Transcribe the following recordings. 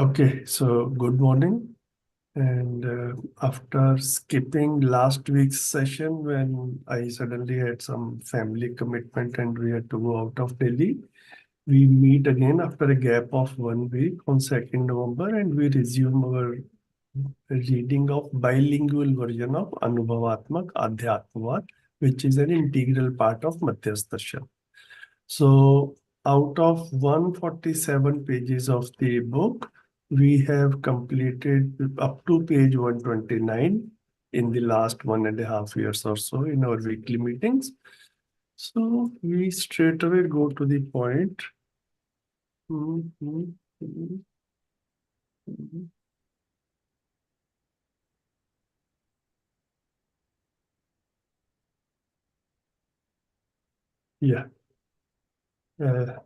Okay, so good morning. And after skipping last week's session when I suddenly had some family commitment and we had to go out of Delhi, we meet again after a gap of 1 week on 2nd November and we resume our reading of bilingual version of Anubhavatmak Adhyatmavad, which is an integral part of Madhyastasya. So out of 147 pages of the book, we have completed up to page 129 in the last 1.5 years or so in our weekly meetings. So we straight away go to the point. Yeah. Uh,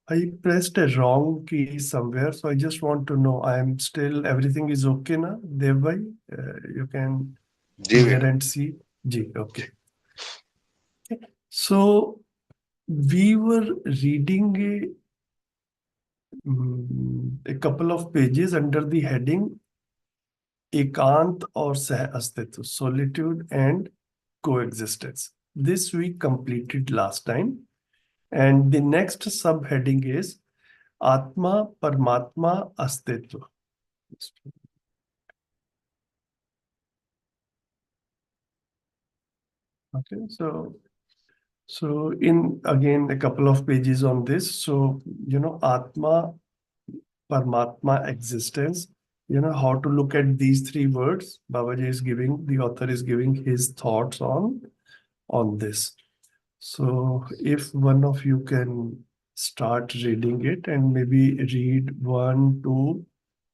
I pressed a wrong key somewhere, so I just want to know I'm still everything is okay now. Thereby, you can ji hear भैया। and see. Ji, okay. So we were reading a couple of pages under the heading Ekant or Sah Astitva, Solitude and Coexistence. This we completed last time. And the next subheading is Atma Paramatma Astitva. Okay, so in again a couple of pages on this. So Atma, Paramatma, existence. How to look at these three words. Babaji is giving, the author is giving his thoughts on this. So if one of you can start reading it and maybe read 1, 2,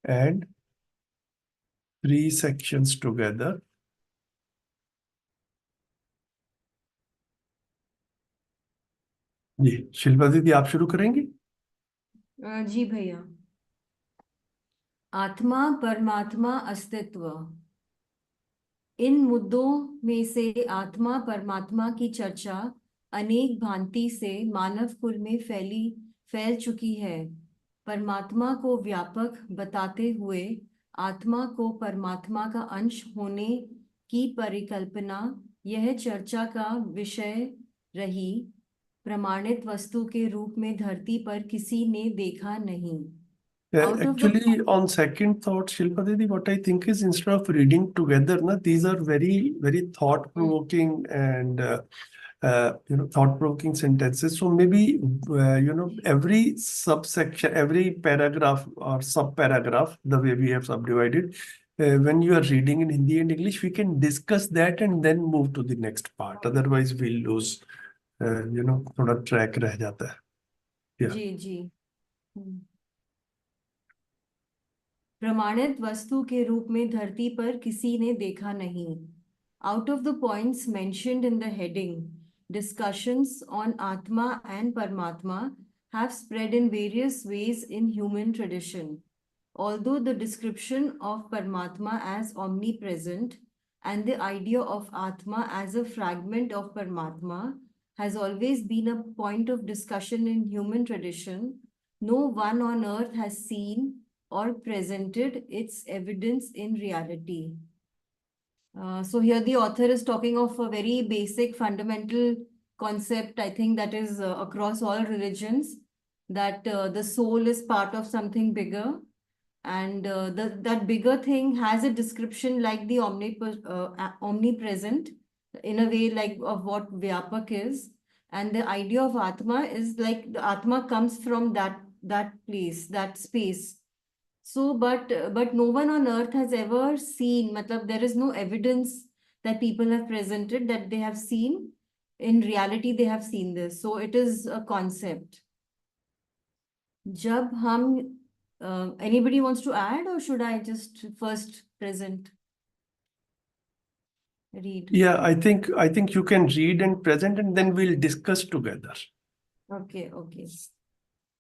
and 3 sections together. जी शिल्पा दीदी आप शुरू करेंगे। जी भैया। आत्मा परमात्मा अस्तित्व। इन मुद्दों में से आत्मा परमात्मा की चर्चा अनेक भांति से मानव कुल में फैल चुकी है। परमात्मा को व्यापक बताते हुए आत्मा को परमात्मा का अंश होने की परिकल्पना यह चर्चा का विषय रही। प्रमाणित वस्तु के रूप में धरती पर किसी ने देखा नहीं। Out of the Actually, on second thought, Shilpa Didi, what I think is instead of reading together, these are very, very thought-provoking and thought-provoking sentences. So maybe every subsection, every paragraph or sub-paragraph, the way we have subdivided, when you are reading in Hindi and English, we can discuss that and then move to the next part. Otherwise, we'll lose, थोड़ा track रह जाता है. Yeah. जी प्रमाणित वस्तु के रूप में धरती पर किसी ने देखा नहीं। Out of the points mentioned in the heading, discussions on Atma and Paramatma have spread in various ways in human tradition. Although the description of Paramatma as omnipresent and the idea of Atma as a fragment of Paramatma has always been a point of discussion in human tradition, no one on earth has seen or presented its evidence in reality. So here the author is talking of a very basic fundamental concept, I think that is across all religions, that the soul is part of something bigger, and that bigger thing has a description like the omnipresent, in a way like of what Vyapak is, and the idea of Atma is like the Atma comes from that place, that space. So, but no one on earth has ever seen, matlab, there is no evidence that people have presented that they have seen. In reality, they have seen this. So it is a concept. जब हम anybody wants to add, or should I just first present? Read. Yeah, I think you can read and present and then we'll discuss together. Okay.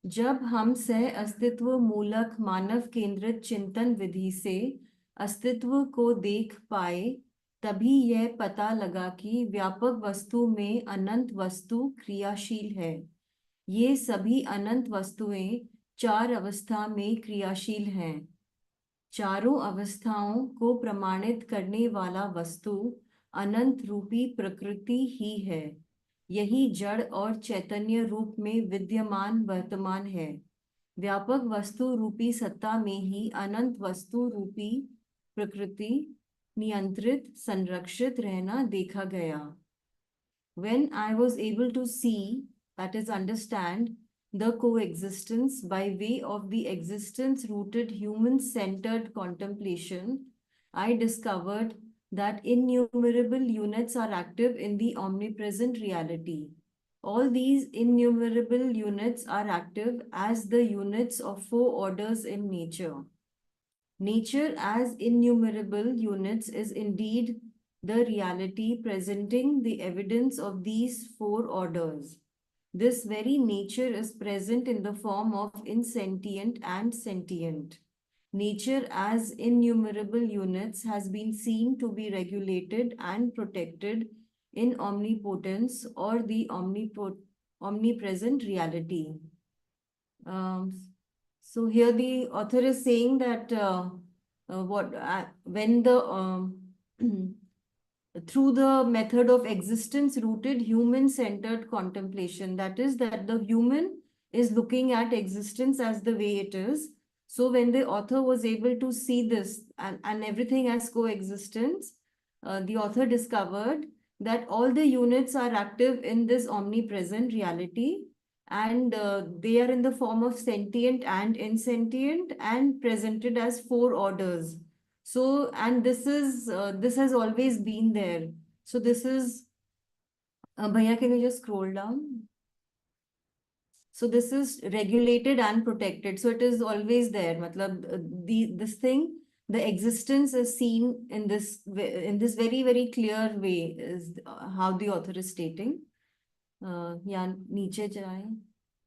जब हम सह अस्तित्व मूलक मानव केंद्रित चिंतन विधि से अस्तित्व को देख पाए, तभी यह पता लगा कि व्यापक वस्तु में अनंत वस्तु क्रियाशील है। ये सभी अनंत वस्तुएं चार अवस्था में क्रियाशील हैं। चारों अवस्थाओं को प्रमाणित करने वाला वस्तु अनंत रूपी प्रकृति ही है। यही जड़ और चैतन्य रूप में विद्यमान वर्तमान है। व्यापक वस्तु रूपी सत्ता में ही अनंत वस्तु रूपी प्रकृति नियंत्रित संरक्षित रहना देखा गया। When I was able to see, that is, understand, the coexistence by way of the existence rooted human centered contemplation, I discovered that innumerable units are active in the omnipresent reality. All these innumerable units are active as the units of four orders in nature. Nature as innumerable units is indeed the reality presenting the evidence of these four orders. This very nature is present in the form of insentient and sentient. Nature as innumerable units has been seen to be regulated and protected in omnipotence or the omnipresent reality. Um, so here the author is saying that when the through the method of existence rooted human centered contemplation, that is, that the human is looking at existence as the way it is. So when the author was able to see this and everything as coexistence, the author discovered that all the units are active in this omnipresent reality, and they are in the form of sentient and insentient and presented as four orders. So, and this has always been there. So this is, Bhaiya, can you just scroll down? So this is regulated and protected. So it is always there. Matlab, this thing, the existence is seen in this very, very clear way is how the author is stating. Yeah, नीचे जाए.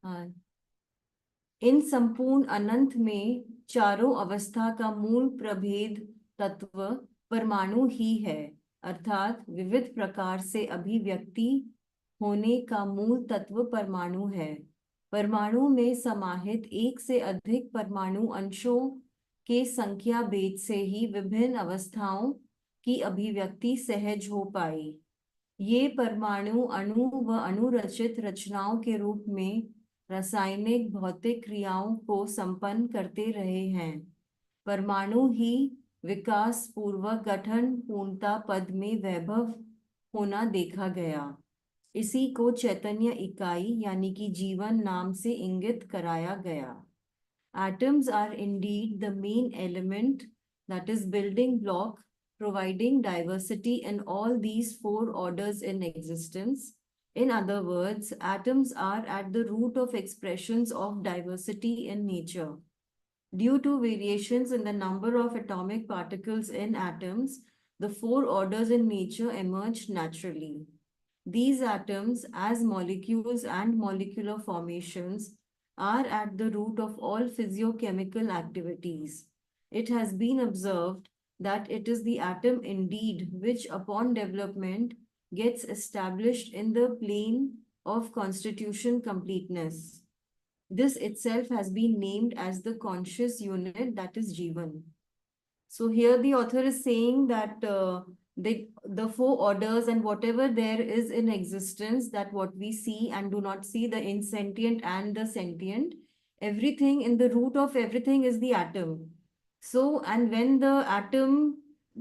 हाँ. इन संपूर्ण अनंत में चारों अवस्था का मूल प्रभेद तत्व परमाणु ही है, अर्थात विविध प्रकार से अभिव्यक्ति होने का मूल तत्व परमाणु है। परमाणु में समाहित एक से अधिक परमाणु अंशों के संख्या भेद से ही विभिन्न अवस्थाओं की अभिव्यक्ति सहज हो पाई। ये परमाणु अणु व अणुरचित रचनाओं के रूप में रासायनिक भौतिक क्रियाओं को संपन्न करते रहे हैं। परमाणु ही विकास पूर्वक गठन पूर्णता पद में वैभव होना देखा गया। इसी को चैतन्य इकाई यानी कि जीवन नाम से इंगित कराया गया। Atoms are indeed the main element, that is building block, providing diversity in all these four orders in existence. In other words, atoms are at the root of expressions of diversity in nature. Due to variations in the number of atomic particles in atoms, the four orders in nature emerged naturally. These atoms, as molecules and molecular formations, are at the root of all physiochemical activities. It has been observed that it is the atom indeed which, upon development, gets established in the plane of constitution completeness. This itself has been named as the conscious unit, that is Jivan. So here the author is saying that the four orders and whatever there is in existence, that what we see and do not see, the insentient and the sentient, everything in the root of everything is the atom. So, and when the atom,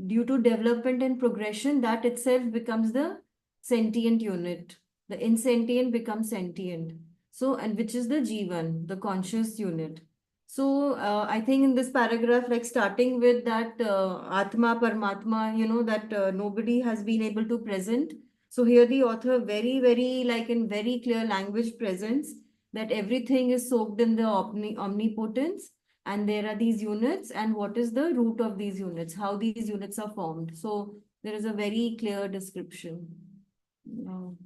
due to development and progression, that itself becomes the sentient unit. The insentient becomes sentient. So, and which is the Jivan, the conscious unit. So I think in this paragraph, like starting with that Atma, Paramatma, that nobody has been able to present. So here the author very, very like in very clear language presents that everything is soaked in the omnipotence, and there are these units, and what is the root of these units, how these units are formed. So there is a very clear description.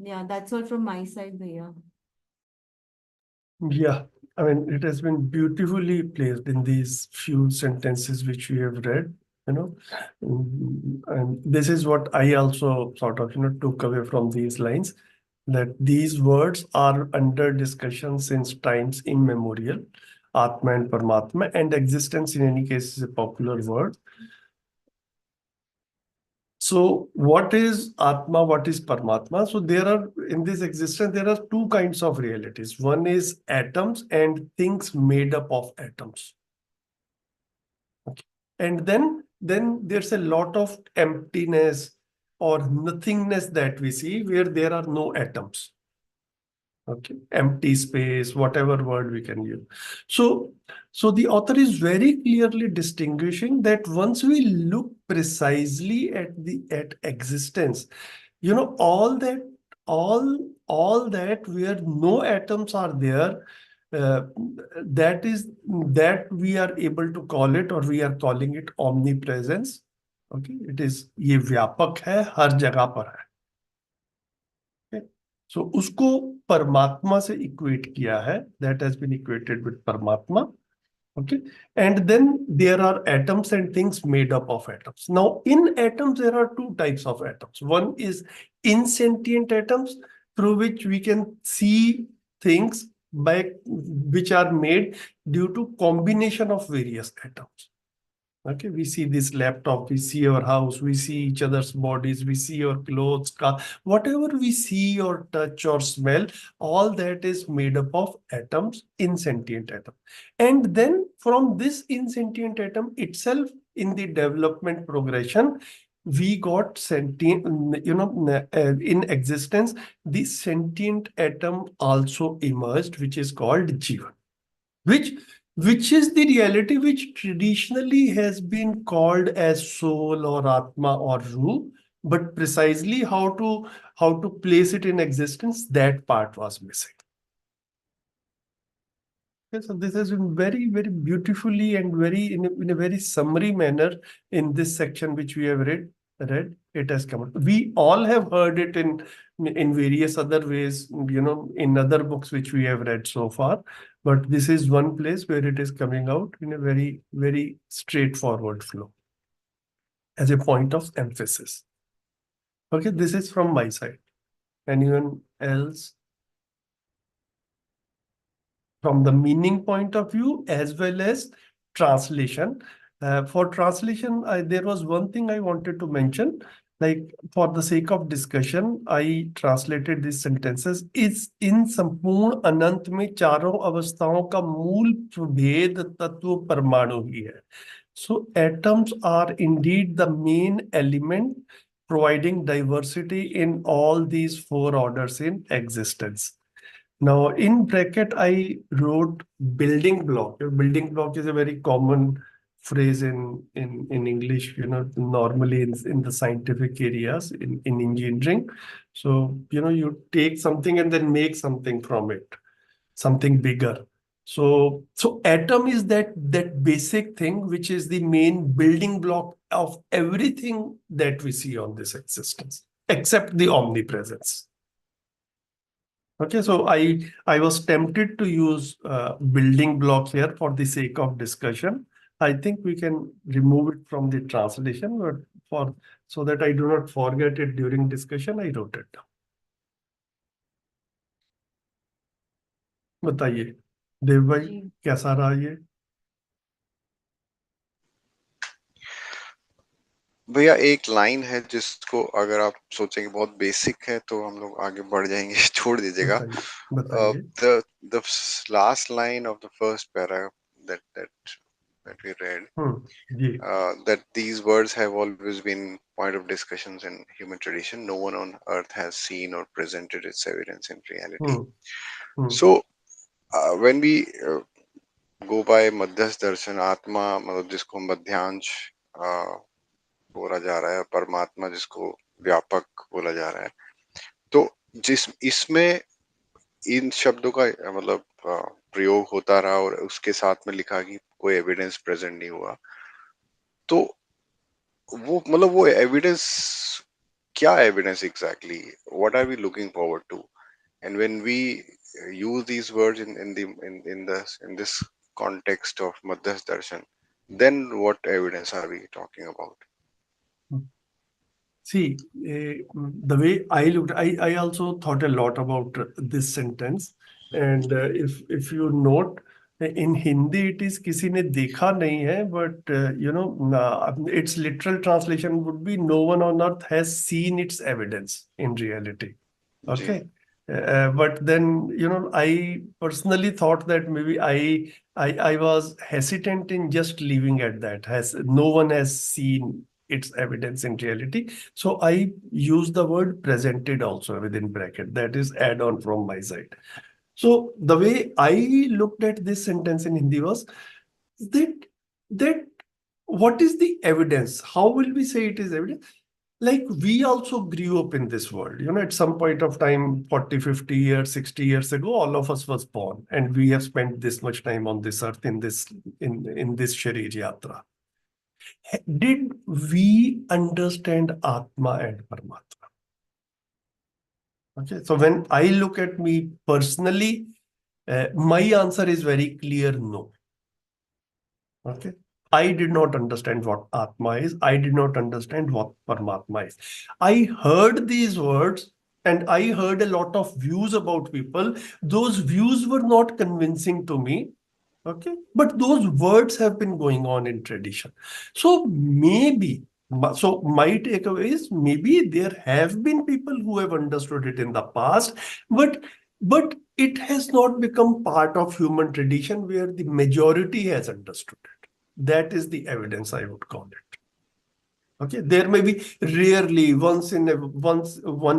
Yeah, that's all from my side, Bhaiya. Yeah, I mean, it has been beautifully placed in these few sentences which we have read, you know. And this is what I also sort of, took away from these lines, that these words are under discussion since times immemorial. Atma and Paramatma, and existence in any case is a popular word. So what is Atma? What is Paramatma? So there are, in this existence, there are two kinds of realities. One is atoms and things made up of atoms. Okay. And then there's a lot of emptiness or nothingness that we see where there are no atoms. Okay, empty space, whatever word we can use. So the author is very clearly distinguishing that once we look precisely at existence, all that where no atoms are there, uh, that we are able to call it, or we are calling it, omnipresence. Okay, it is, ये व्यापक है, हर जगह पर है. सो उसको परमात्मा से equate किया है, that has been equated with परमात्मा. Okay, and then there are atoms and things made up of atoms. Now in atoms there are two types of atoms. One is insentient atoms, through which we can see things by which are made due to combination of various atoms. Okay, we see this laptop, we see our house, we see each other's bodies, we see our clothes, car, whatever we see or touch or smell, all that is made up of atoms, insentient atom. And then from this insentient atom itself, in the development progression, we got sentient, in existence, the sentient atom also emerged, which is called Jivan, which which is the reality which traditionally has been called as soul or atma or ruh, but precisely how to place it in existence, that part was missing. Okay, so this has been very, very beautifully and very in a very summary manner in this section which we have read. It has come out. We all have heard it in various other ways, in other books which we have read so far. But this is one place where it is coming out in a very, very straightforward flow as a point of emphasis. Okay, this is from my side. Anyone else? From the meaning point of view as well as translation. For translation, there was one thing I wanted to mention. Like, for the sake of discussion, I translated these sentences. इस इन संपूर्ण अनंत में चारों अवस्थाओं का मूल भेद तत्व परमाणु ही है. So atoms are indeed the main element providing diversity in all these four orders in existence. Now, in bracket, I wrote building block. Building block is a very common phrase in English, normally in the scientific areas, in engineering. So, you take something and then make something from it, something bigger. So atom is that basic thing, which is the main building block of everything that we see on this existence, except the omnipresence. Okay, so I was tempted to use building block here for the sake of discussion. I think we can remove it from the translation, but so that I do not forget it during discussion, I wrote it down. बताइए देव भाई, जी कैसा रहा ये? भैया एक line है जिसको अगर आप सोचेंगे बहुत बेसिक है तो हम लोग आगे बढ़ जाएंगे, छोड़ दीजिएगा. बताइए. The last line of the first paragraph that we read, ji. that these words have always been point of discussions in human tradition. No one on earth has seen or presented its evidence in reality. So when we go by मध्यस्थ दर्शन, आत्मा मतलब जिसको मध्यांश बोला जा रहा है, परमात्मा जिसको व्यापक बोला जा रहा है, तो इसमें इन शब्दों का मतलब प्रयोग होता रहा और उसके साथ में लिखा कि कोई एविडेंस प्रेजेंट नहीं हुआ, तो वो मतलब वो एविडेंस क्या evidence exactly, what are we looking forward to? And when we use these words in this context of मध्यस्थ darshan, then what evidence are we talking about? See, the way I looked, I also thought a lot about this sentence. And if you note, In Hindi it is किसी ने देखा नहीं है, but its literal translation would be no one on earth has seen its evidence in reality. Ji Okay. But then, I personally thought that maybe I was hesitant in just leaving at that. No one has seen its evidence in reality. So I use the word presented also within bracket. That is add on from my side. So the way I looked at this sentence in Hindi was that what is the evidence? How will we say it is evidence? Like we also grew up in this world, at some point of time, 40, 50 years, 60 years ago, all of us was born, and we have spent this much time on this earth in this Sharir Yatra. Did we understand Atma and Paramatma? Okay, so when I look at me personally, my answer is very clear, no. Okay. I did not understand what Atma is. I did not understand what Paramatma is. I heard these words and I heard a lot of views about people. Those views were not convincing to me. Okay. But those words have been going on in tradition. So so my takeaway is maybe there have been people who have understood it in the past, but it has not become part of human tradition where the majority has understood it. That is the evidence I would call it. Okay, there may be rarely one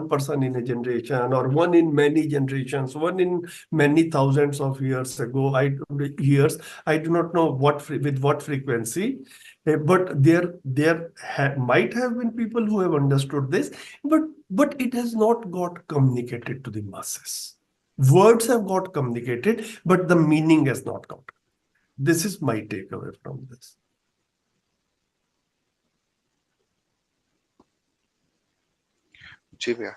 person in a generation or one in many generations, one in many thousands of years ago. I do not know with what frequency, but there might have been people who have understood this, but it has not got communicated to the masses. Words have got communicated, but the meaning has not got. This is my takeaway from this. जी भैया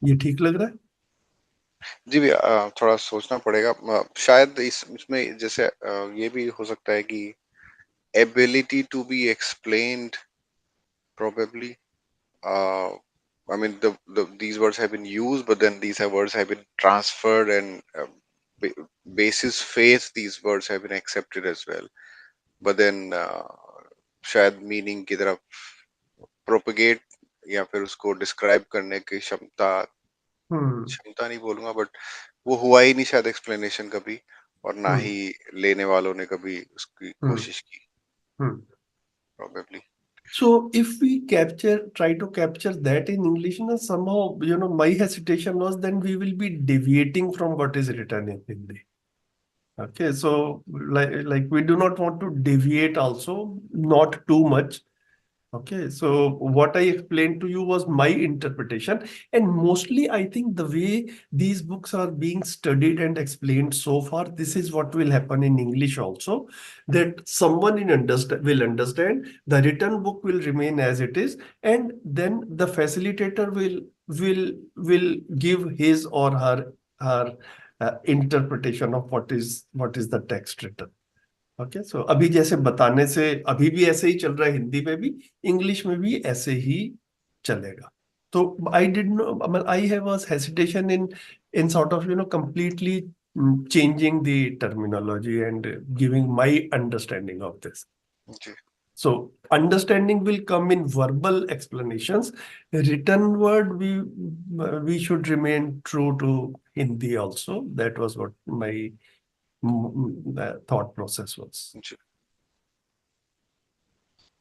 ये ठीक लग रहा है? जी भैया थोड़ा सोचना पड़ेगा शायद इसमें जैसे ये भी हो सकता है कि ability to be explained probably I mean these words have been used but then these words have been transferred and basis faith these words have been accepted as well but then शायद meaning की तरफ propagate या फिर उसको describe करने की क्षमता नहीं बोलूंगा बट वो हुआ ही नहीं शायद एक्सप्लेनेशन कभी और ना ही लेने वालों ने कभी उसकी कोशिश की probably. So if we try to capture that in English, somehow, my hesitation was then we will be deviating from what is written in Hindi. Okay, so like we do not want to deviate also, not too much. Okay, so what I explained to you was my interpretation, and mostly I think the way these books are being studied and explained so far, this is what will happen in English also, that someone will understand, the written book will remain as it is, and then the facilitator will give his or her interpretation of what is the text written. Okay so अभी जैसे बताने से अभी भी ऐसे ही चल रहा है, हिंदी में भी, इंग्लिश में भी ऐसे ही चलेगा. तो I have a hesitation in sort of completely changing the terminology and giving my understanding of this. Okay. So understanding will come in verbal explanations. Written word we should remain true to Hindi also. That was what my thought process was.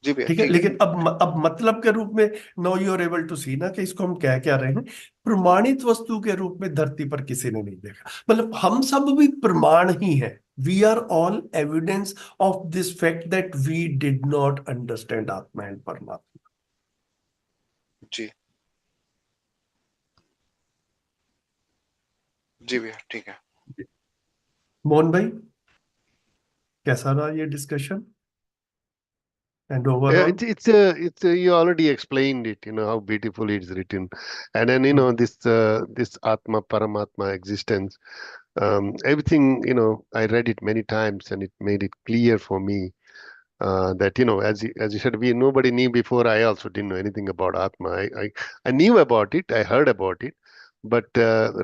ठीक है, लेकिन अब मतलब के रूप में no you are able to see ना कि इसको हम क्या रहे हैं, प्रमाणित वस्तु के रूप में धरती पर किसी ने नहीं देखा. मतलब हम सब भी प्रमाण ही हैं. We are all evidence of this fact that we did not understand आत्मा एंड परमात्मा. जी जी भैया ठीक है. मोहन भाई कैसा रहा ये discussion? And overall, it's you already explained it, how beautiful it's written, and then this Atma Paramatma existence, everything, I read it many times and it made it clear for me that as you said, nobody knew before. I also didn't know anything about Atma. I knew about it, I heard about it, but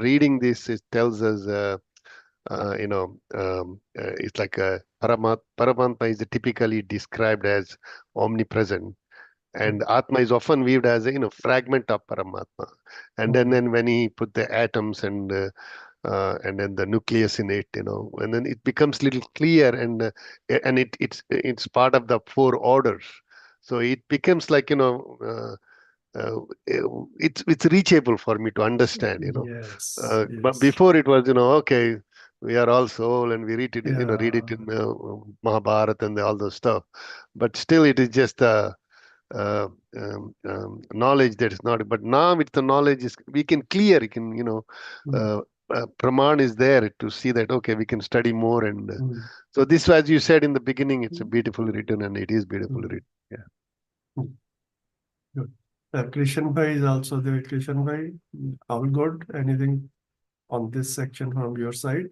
reading this, it tells us it's like a Paramatma is typically described as omnipresent, and Atma is often viewed as a fragment of Paramatma. And then when he put the atoms and then the nucleus in it, and then it becomes little clear, and it's part of the four orders. So it becomes like it's reachable for me to understand. Yes, But yes. before it was, okay, we are all soul, and we read it, read it Yeah. in Mahabharata and all those stuff. But still, it is just uh, knowledge that is not. But now with the knowledge is we can clear. You can Praman is there to see that okay, we can study more, and so this, as you said in the beginning, it's a beautifully written, and it is beautifully written. Yeah. Good. Krishan Bhai is also there. Krishan Bhai, all good? Anything on this section from your side?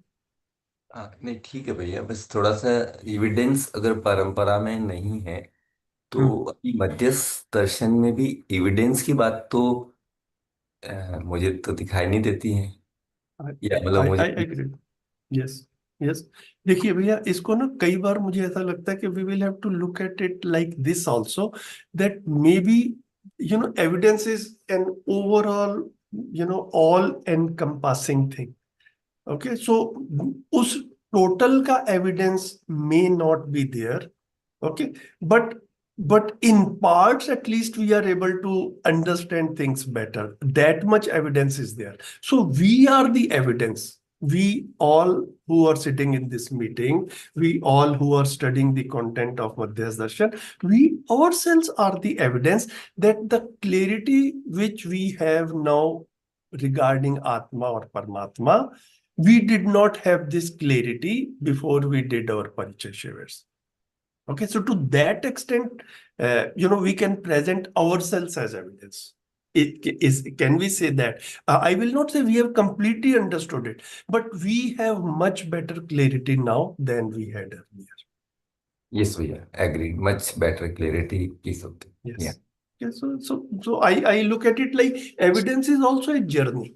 नहीं ठीक है भैया, बस थोड़ा सा evidence अगर परंपरा में नहीं है तो अभी मध्यस्थ दर्शन में भी एविडेंस की बात तो मुझे तो दिखाई नहीं देती है, या मतलब I मुझे। agree. Yes, yes. देखिए भैया, इसको ना कई बार मुझे ऐसा लगता है कि we will have to look at it like this also, that maybe evidence is an overall all encompassing thing. Okay, so उस total का evidence may not be there. Okay, but in parts at least we are able to understand things better. That much evidence is there. So we are the evidence. We all who are sitting in this meeting, we all who are studying the content of Madhyas Darshan, we ourselves are the evidence that the clarity which we have now regarding Atma or Paramatma, we did not have this clarity before we did our Parichaya Shivers. Okay, so to that extent, we can present ourselves as evidence. Can we say that? I will not say we have completely understood it, but we have much better clarity now than we had earlier. Yes भैया, agree, much better clarity की सकते। Yes. Yeah, so I look at it like evidence is also a journey.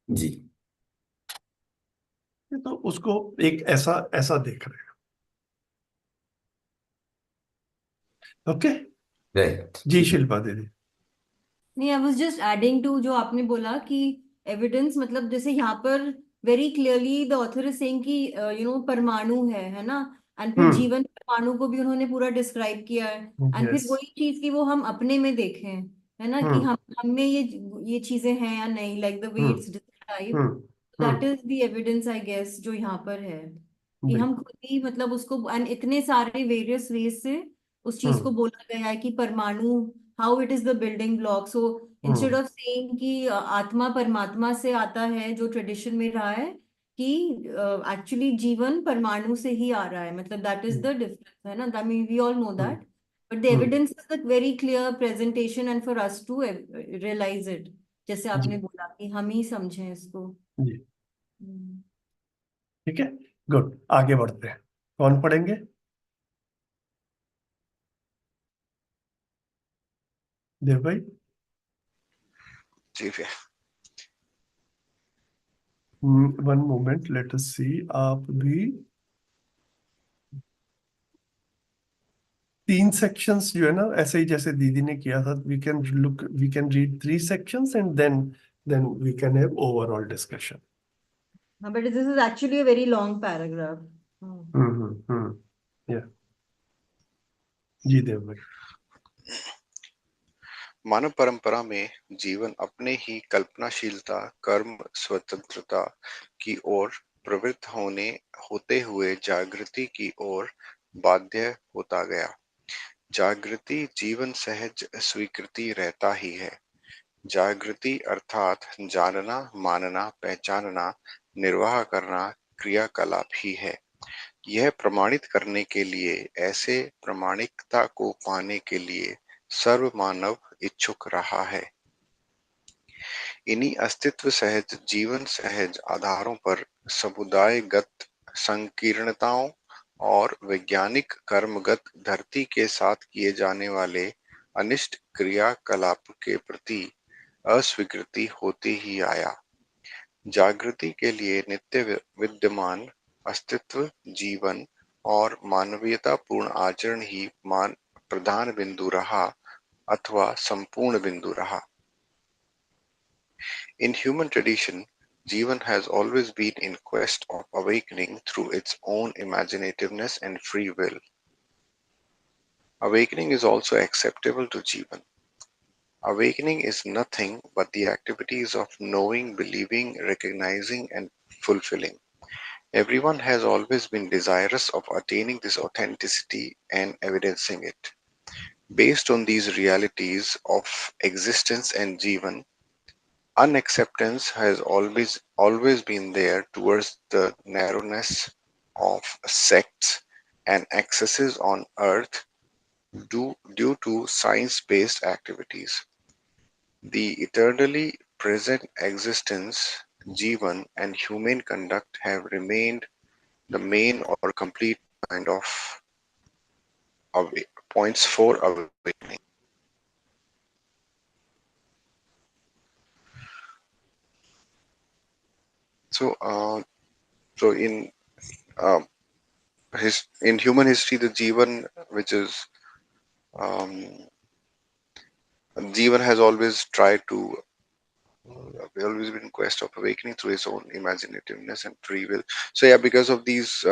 जी, तो उसको एक ऐसा ऐसा देख रहे हैं। ओके, राइट, जी शिल्पा दीदी। नहीं, I was just adding to जो आपने बोला कि एविडेंस मतलब जैसे यहाँ पर very clearly the author is saying कि परमाणु है ना, एंड फिर जीवन परमाणु को भी उन्होंने पूरा डिस्क्राइब किया है, एंड फिर वही चीज की वो हम अपने में देखें, है ना, कि हम में ये चीजें हैं या नहीं, like the way it's describe, that is the evidence I guess जो यहाँ पर है, कि हम खुद ही मतलब उसको, एंड इतने सारे वेरियस वेज से उस चीज को बोला गया है कि परमाणु how it is the building block. So instead of saying कि आत्मा परमात्मा से आता है जो ट्रेडिशन में रहा है, कि एक्चुअली जीवन परमाणु से ही आ रहा है, मतलब दैट इज द डिफरेंस, है ना, I mean we all know that, but the evidence is the very clear presentation and for us to realise it, जैसे आपने बोला कि हम ही समझें इसको। जी ठीक है, गुड, आगे बढ़ते हैं। कौन पढ़ेंगे? देव भाई। जी भैया। वन मोमेंट, लेट अस सी। आप भी 3 सेक्शंस जो है ना, ऐसे ही जैसे दीदी ने किया था, we can read 3 sections and then we can have overall discussion. But this is actually a very long paragraph. या जी देव भाई। मानव परंपरा में जीवन अपने ही कल्पनाशीलता, कर्म स्वतंत्रता की ओर प्रवृत्त होते हुए जागृति की ओर बाध्य होता गया। जागृति जीवन सहज स्वीकृति रहता ही है। जागृति अर्थात जानना, मानना, पहचानना, निर्वाह करना क्रियाकलाप ही है। यह प्रमाणित करने के लिए, ऐसे प्रामाणिकता को पाने के लिए सर्व मानव इच्छुक रहा है। इन्हीं अस्तित्व सहज, जीवन सहज आधारों पर समुदायगत संकीर्णताओं और वैज्ञानिक कर्मगत धरती के साथ किए जाने वाले अनिष्ट क्रियाकलाप के प्रति अस्वीकृति होते ही आया। जागृति के लिए नित्य विद्यमान अस्तित्व, जीवन और मानवीयतापूर्ण आचरण ही मान प्रधान बिंदु रहा अथवा संपूर्ण बिंदु रहा. In human tradition, Jivan has always been in quest of awakening through its own imaginativeness and free will. Awakening is also acceptable to Jivan. Awakening is nothing but the activities of knowing, believing, recognizing, and fulfilling. Everyone has always been desirous of attaining this authenticity and evidencing it. Based on these realities of existence and Jivan, unacceptance has always been there towards the narrowness of sects and excesses on earth due to science-based activities. The eternally present existence, Jivan, and human conduct have remained the main or complete kind of points for awakening. So, uh, in human history, the Jivan, which is um, Jivan has always tried to always been in quest of awakening through his own imaginativeness and free will. So yeah, because of these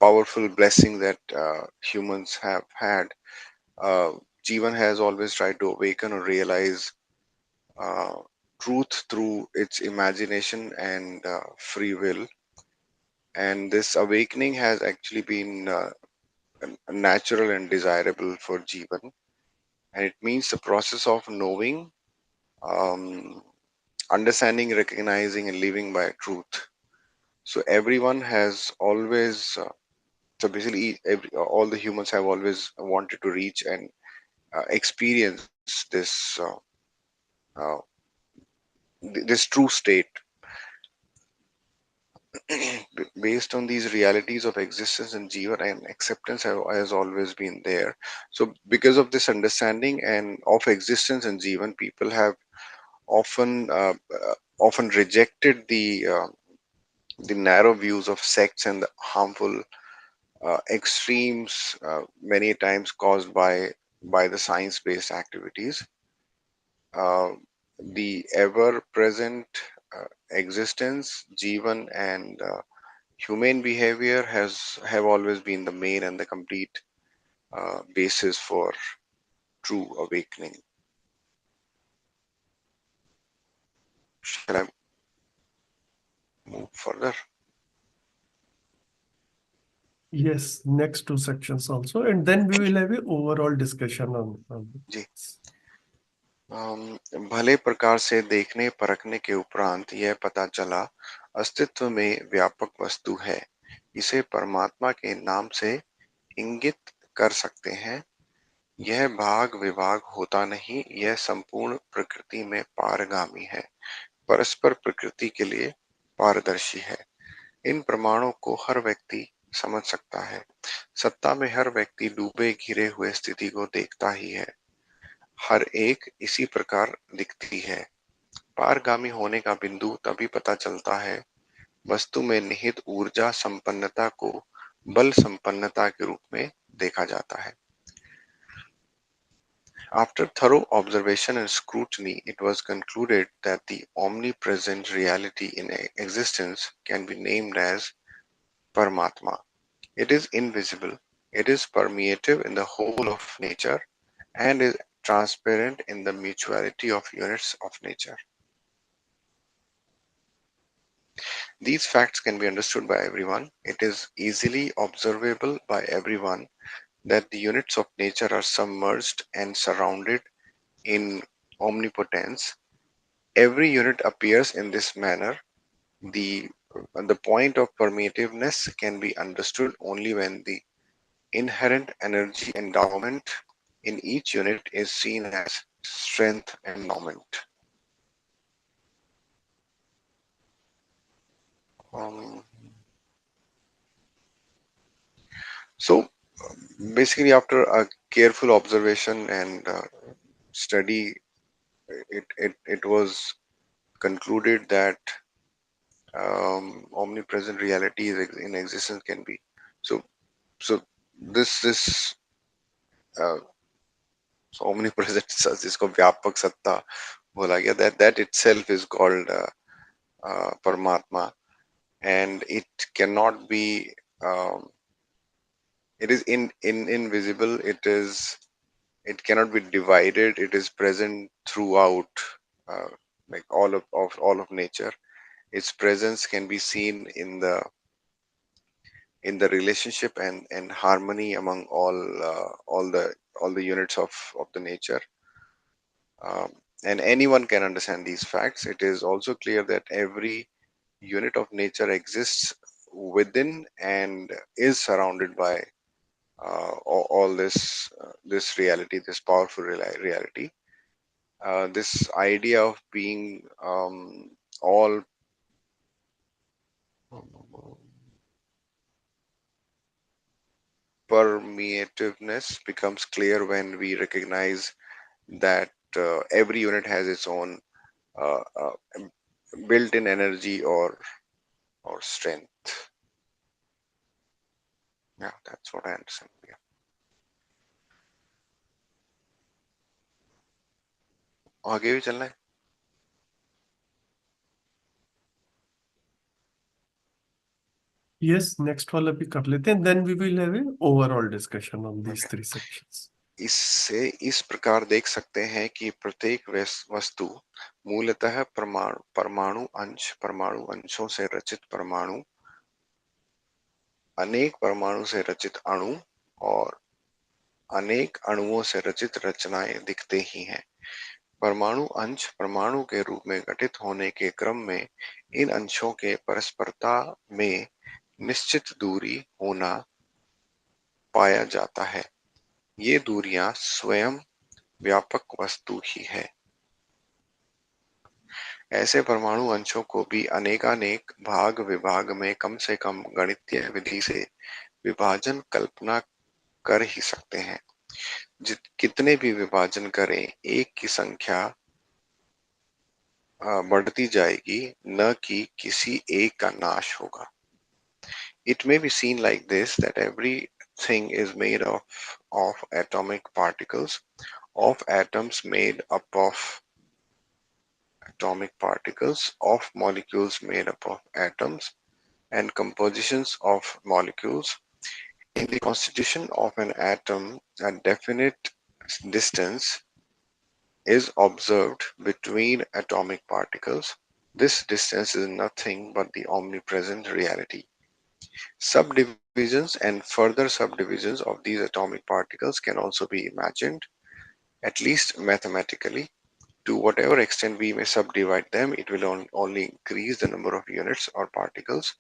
powerful blessings that humans have had, uh, Jivan has always tried to awaken or realize uh, truth through its imagination and free will. And this awakening has actually been natural and desirable for Jivan. And it means the process of knowing, um, understanding, recognizing, and living by truth. So everyone has always, so basically, all the humans have always wanted to reach and experience uh, this true state. Based on these realities of existence and jiva, and acceptance has always been there. So because of this understanding and of existence and jivan, people have often often rejected the narrow views of sects and the harmful extremes, many times caused by the science-based activities. Uh, the ever-present existence, jivan, and humane behavior have always been the main and the complete basis for true awakening. Shall I move further? Yes, next two sections also, and then we will have a overall discussion on ji. this. भले प्रकार से देखने परखने के उपरांत यह पता चला अस्तित्व में व्यापक वस्तु है, इसे परमात्मा के नाम से इंगित कर सकते हैं. यह भाग विभाग होता नहीं, यह संपूर्ण प्रकृति में पारगामी है, परस्पर प्रकृति के लिए पारदर्शी है. इन प्रमाणों को हर व्यक्ति समझ सकता है. सत्ता में हर व्यक्ति डूबे घिरे हुए स्थिति को देखता ही है. हर एक इसी प्रकार दिखती है. पारगामी होने का बिंदु तभी पता चलता है वस्तु में निहित ऊर्जा संपन्नता को बल संपन्नता के रूप में देखा जाता है. After thorough observation and scrutiny, it was concluded that the omnipresent reality in existence can be named as Paramatma. It is invisible, it is permeative in the whole of nature, and is transparent in the mutuality of units of nature. These facts can be understood by everyone. It is easily observable by everyone that the units of nature are submerged and surrounded in omnipotence. Every unit appears in this manner. The, the point of permeativeness can be understood only when the inherent energy endowment in each unit is seen as strength endowment. Um, so basically, after a careful observation and study, it was concluded that omnipresent reality is in existence can be. So so this uh, so omnipresent जिसको व्यापक सत्ता बोला गया, that itself is called Paramatma, and it cannot be it is invisible, it cannot be divided, it is present throughout, uh, like all of nature. Its presence can be seen in the relationship and harmony among all the units of the nature. um, and anyone can understand these facts. It is also clear that every unit of nature exists within and is surrounded by all this reality, this powerful reality. This idea of being all permeativeness becomes clear when we recognize that every unit has its own built-in energy or strength. Yeah, that's what I understand. Yeah. आगे भी चलना है. Yes, next वाला भी कर लेते हैं, then we will have an overall discussion on these Okay. three sections. इससे इस प्रकार देख सकते हैं कि प्रत्येक वस्तु मूलतः परमाणु अंशों से रचित परमाणु, अनेक परमाणु से रचित अणु और अनेक अणुओं से रचित रचनाएं दिखते ही हैं. परमाणु अंश परमाणु के रूप में गठित होने के क्रम में इन अंशों के परस्परता में निश्चित दूरी होना पाया जाता है. ये दूरियां स्वयं व्यापक वस्तु ही है. ऐसे परमाणु अंशों को भी अनेकानेक भाग विभाग में कम से कम गणितीय विधि से विभाजन कल्पना कर ही सकते हैं. कितने भी विभाजन करें, एक की संख्या बढ़ती जाएगी, न कि किसी एक का नाश होगा. It may be seen like this, that everything is made of atomic particles, of atoms made up of atomic particles, of molecules made up of atoms, and compositions of molecules. In the constitution of an atom, a definite distance is observed between atomic particles. This distance is nothing but the omnipresent reality. Subdivisions and further subdivisions of these atomic particles can also be imagined, at least mathematically. To whatever extent we may subdivide them, it will only increase the number of units or particles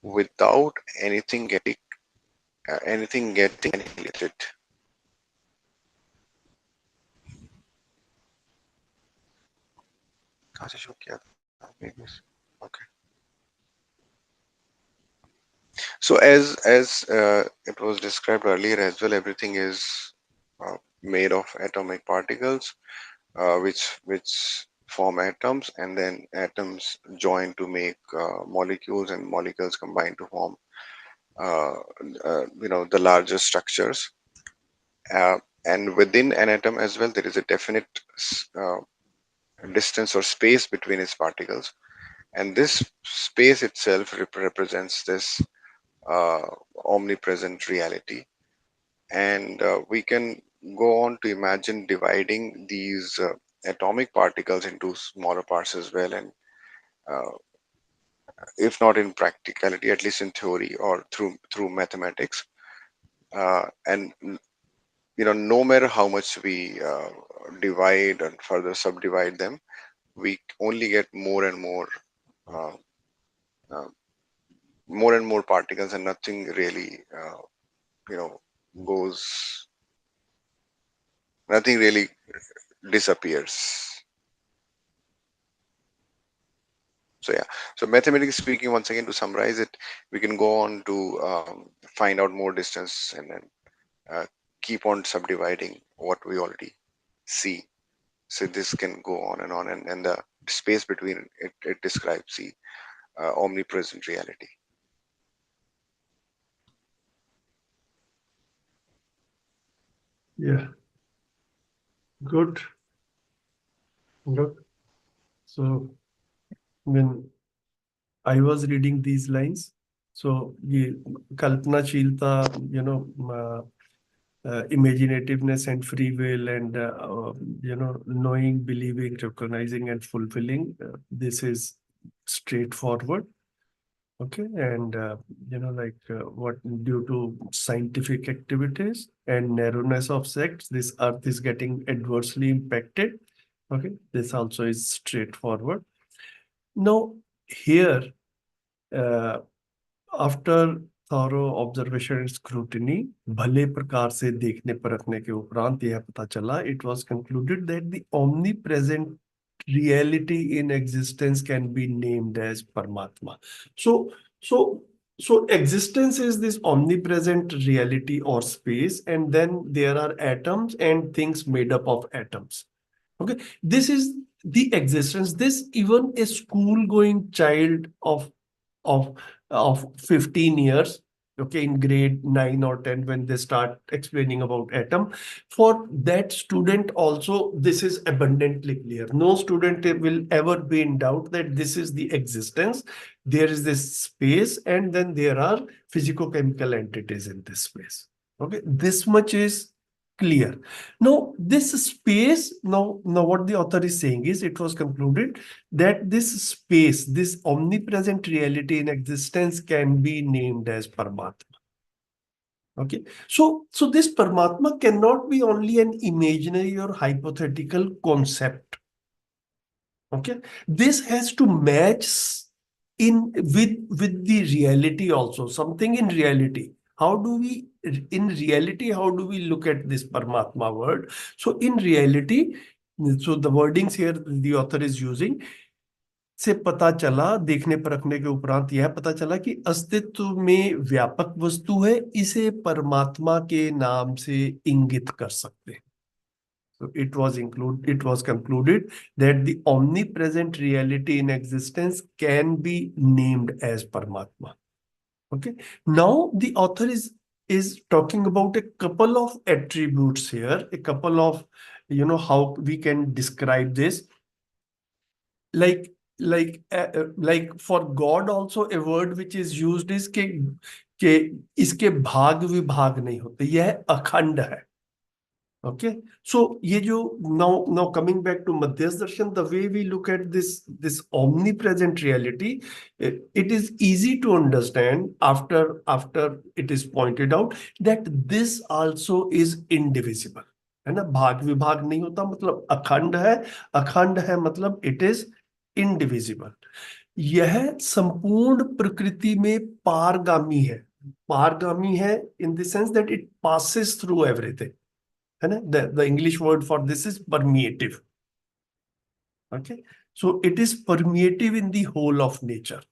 without anything getting annihilated. कहाँ से शुरू किया था? Okay. So as it was described earlier as well, everything is made of atomic particles, which form atoms, and then atoms join to make molecules, and molecules combine to form uh, the larger structures. And within an atom as well, there is a definite uh, distance or space between its particles, and this space itself represents this uh, omnipresent reality. And we can go on to imagine dividing these atomic particles into smaller parts as well, and uh, if not in practicality, at least in theory or through mathematics. And no matter how much we divide and further subdivide them, we only get uh, uh, more and more particles, and nothing really you know goes nothing really disappears. So yeah, so mathematically speaking, once again, to summarize it, we can go on to find out more distance, and then uh, keep on subdividing what we already see. So this can go on, and the space between it describes. See, omnipresent reality. Yeah, good. Good. So when I was reading these lines, so the kalpanashilta, imaginativeness and free will and knowing, believing, recognizing and fulfilling, this is straightforward. Okay, and what due to scientific activities and narrowness of sects, this earth is getting adversely impacted. Okay, this also is straightforward. Now here, after thorough observation and scrutiny, भले प्रकार से देखने परखने के उपरांत यह पता चला, it was concluded that the omni present reality in existence can be named as Paramatma. So existence is this omnipresent reality or space, and then there are atoms and things made up of atoms. Okay, this is the existence. This even a school going child of of 15 years, okay, in grade 9 or 10, when they start explaining about atom, for that student also this is abundantly clear. No student will ever be in doubt that this is the existence. There is this space, and then there are physicochemical entities in this space. Okay, this much is clear. Now this space, now what the author is saying is, it was concluded that this space, this omnipresent reality in existence, can be named as Paramatma. Okay, so this Paramatma cannot be only an imaginary or hypothetical concept. Okay, this has to match in with the reality also, something in reality. How do we, in reality, how do we look at this Paramatma word? So in reality, so the wordings here the author is using, से पता चला, देखने परखने के उपरांत यह पता चला कि अस्तित्व में व्यापक वस्तु है, इसे परमात्मा के नाम से इंगित कर सकते हैं. So it was concluded that the omnipresent reality in existence can be named as Paramatma. Okay. Now the author is talking about a couple of attributes here, a couple of, how we can describe this. Like for God also, a word which is used is के इसके भाग विभाग नहीं होते, यह अखंड है. Okay, so ये जो now coming back to Madhyas Darshan, the way we look at this omnipresent reality, it is easy to understand after it is pointed out that this also is indivisible. है ना, भाग विभाग नहीं होता मतलब अखंड है मतलब it is indivisible. यह संपूर्ण प्रकृति में पारगामी है in the sense that it passes through everything. The English word for this is permeative. Okay, so it is permeative in the whole of nature.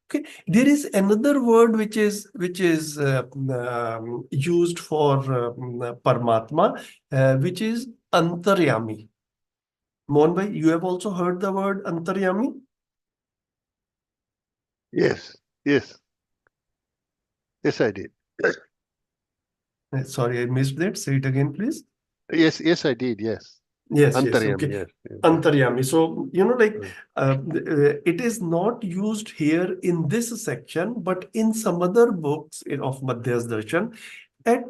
Okay, there is another word which is used for Paramatma, which is Antaryami. Mohan bhai, you have also heard the word Antaryami? Yes, I did. Sorry, I missed that. Say it again, please. Yes, I did. Yes. Yes, Antaryami, okay. yes. Antaryami. So, it is not used here in this section, but in some other books of Madhyas Darshan, at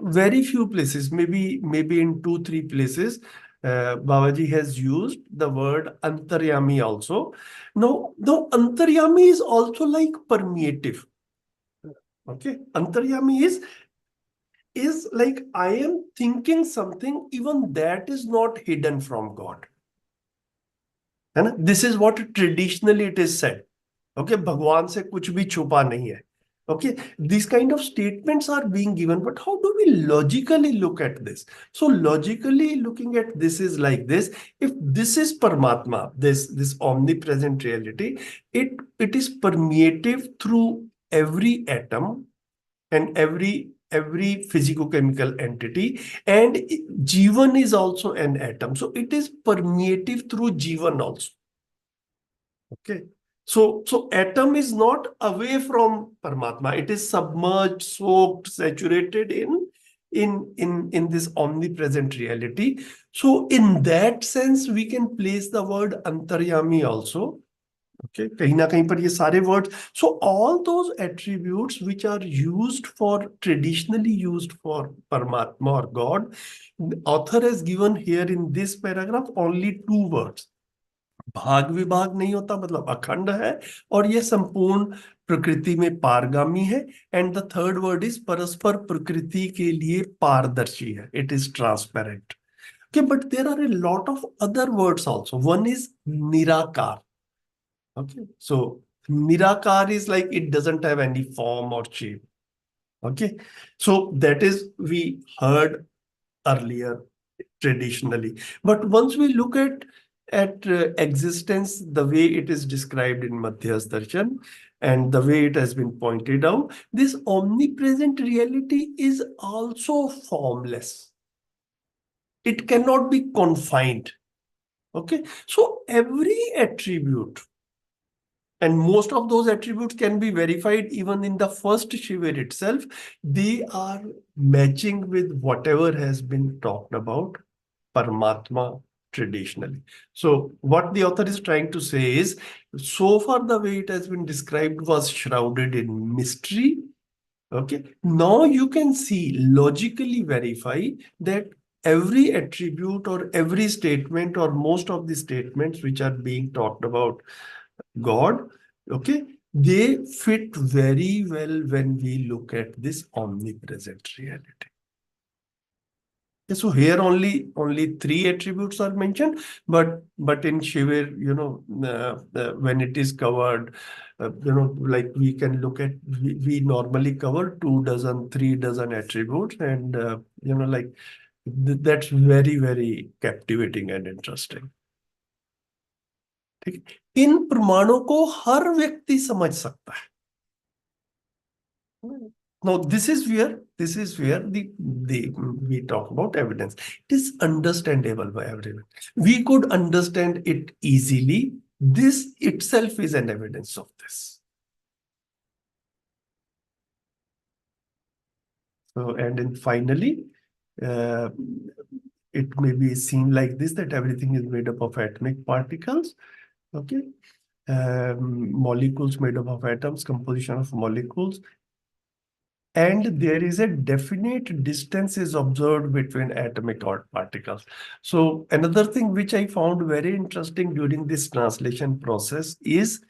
very few places, maybe in 2-3 places, Babaji has used the word Antaryami also. Now, Antaryami is also like permeative. Okay, Antaryami is like I am thinking something, even that is not hidden from God. And this is what traditionally it is said. Okay, भगवान से कुछ भी छुपा नहीं है. Okay, these kind of statements are being given, but how do we logically look at this? So logically looking at this is like this. If this is Paramatma, this omnipresent reality, it is permeative through every atom and every physicochemical entity, and Jivan is also an atom, so it is permeative through Jivan also. Okay, So atom is not away from Paramatma. It is submerged, soaked, saturated in this omnipresent reality. So in that sense, we can place the word Antaryami also. Okay, कहीं ना कहीं पर ये सारे words. So all those attributes which are used for, traditionally used for Paramatma or God, the author has given here in this paragraph only two words. भाग विभाग नहीं होता, मतलब अखंड है, और ये संपूर्ण प्रकृति में पारगामी है. And the third word is परस्पर प्रकृति के लिए पारदर्शी है. It is transparent. Okay, but there are a lot of other words also. One is nirakar. Okay, so nirakar is like it doesn't have any form or shape. Okay, so that is we heard earlier traditionally. But once we look at existence, the way it is described in Madhyas Darshan and the way it has been pointed out, this omnipresent reality is also formless. It cannot be confined. Okay, so every attribute, and most of those attributes can be verified even in the first Shiva itself, they are matching with whatever has been talked about Paramatma traditionally. So what the author is trying to say is, so far the way it has been described was shrouded in mystery. Okay, now you can see, logically verify that every attribute or every statement or most of the statements which are being talked about God, okay, they fit very well when we look at this omnipresent reality. So here only three attributes are mentioned, but in Shiva, when it is covered, like we can look at, we normally cover 24, 3 dozen attributes, and like that's very, very captivating and interesting. ठीक है, इन प्रमाणों को हर व्यक्ति समझ सकता है. Now, this is where the we talk about evidence. It is understandable by everyone. We could understand it easily. This itself is an evidence of this. So, and then finally, it may be seen like this, that everything is made up of atomic particles. Okay, molecules made up of atoms, composition of molecules. And there is a definite distance is observed between atomic particles. So another thing which I found very interesting during this translation process is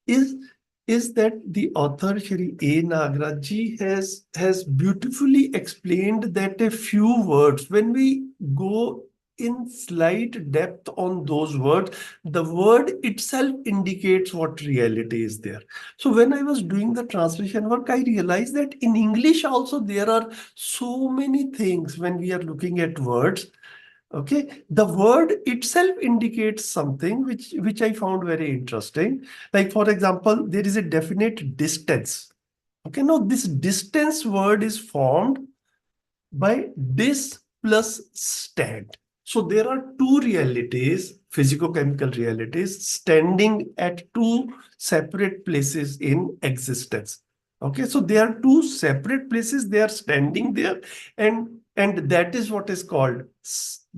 that the author Shri A. Nagaraj ji has beautifully explained that a few words, when we go in slight depth on those words, the word itself indicates what reality is there. So when I was doing the translation work, I realized that in English also there are so many things when we are looking at words. Okay, the word itself indicates something which I found very interesting. Like, for example, there is a definite distance. Okay, now this distance word is formed by dis plus stand. So there are two realities, physico-chemical realities, standing at two separate places in existence. Okay, so there are two separate places, they are standing there, and that is what is called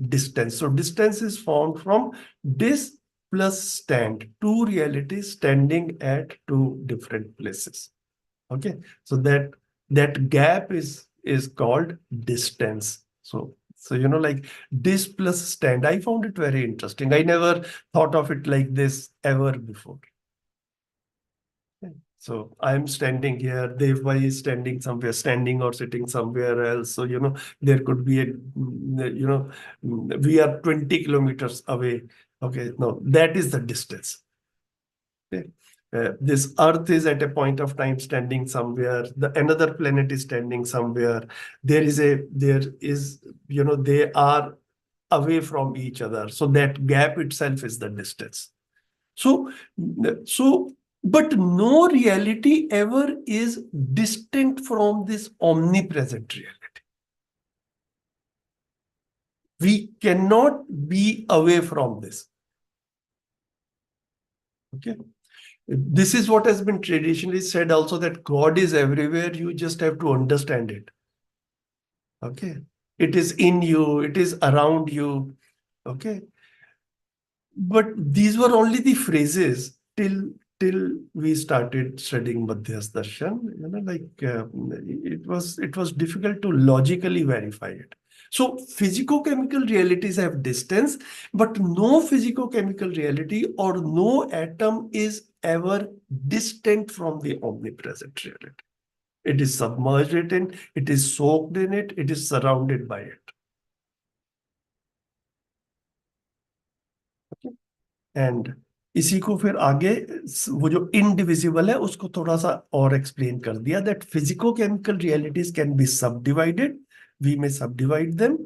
distance. So distance is formed from dis plus stand, two realities standing at two different places. Okay, so that gap is called distance. So like dis plus stand, I found it very interesting. I never thought of it like this ever before. Okay. So I'm standing here, Devbhai is standing somewhere, standing or sitting somewhere else. So there could be we are 20 kilometers away. Okay, no, that is the distance. Okay. This Earth is at a point of time standing somewhere. Another planet is standing somewhere. They are away from each other. So that gap itself is the distance. So, but no reality ever is distinct from this omnipresent reality. We cannot be away from this. Okay. This is what has been traditionally said also, that God is everywhere. You just have to understand it. Okay. It is in you. It is around you. Okay. But these were only the phrases till we started studying Madhyas Darshan. It was difficult to logically verify it. So physico-chemical realities have distance, but no physico-chemical reality or no atom is ever distant from the omnipresent reality. It is submerged in it, it is soaked in it, it is surrounded by it. Okay? And इसी को फिर आगे वो जो indivisible है उसको थोड़ा सा और एक्सप्लेन कर दिया, that physico chemical realities can be सब डिवाइडेड, वी मे सब divide them.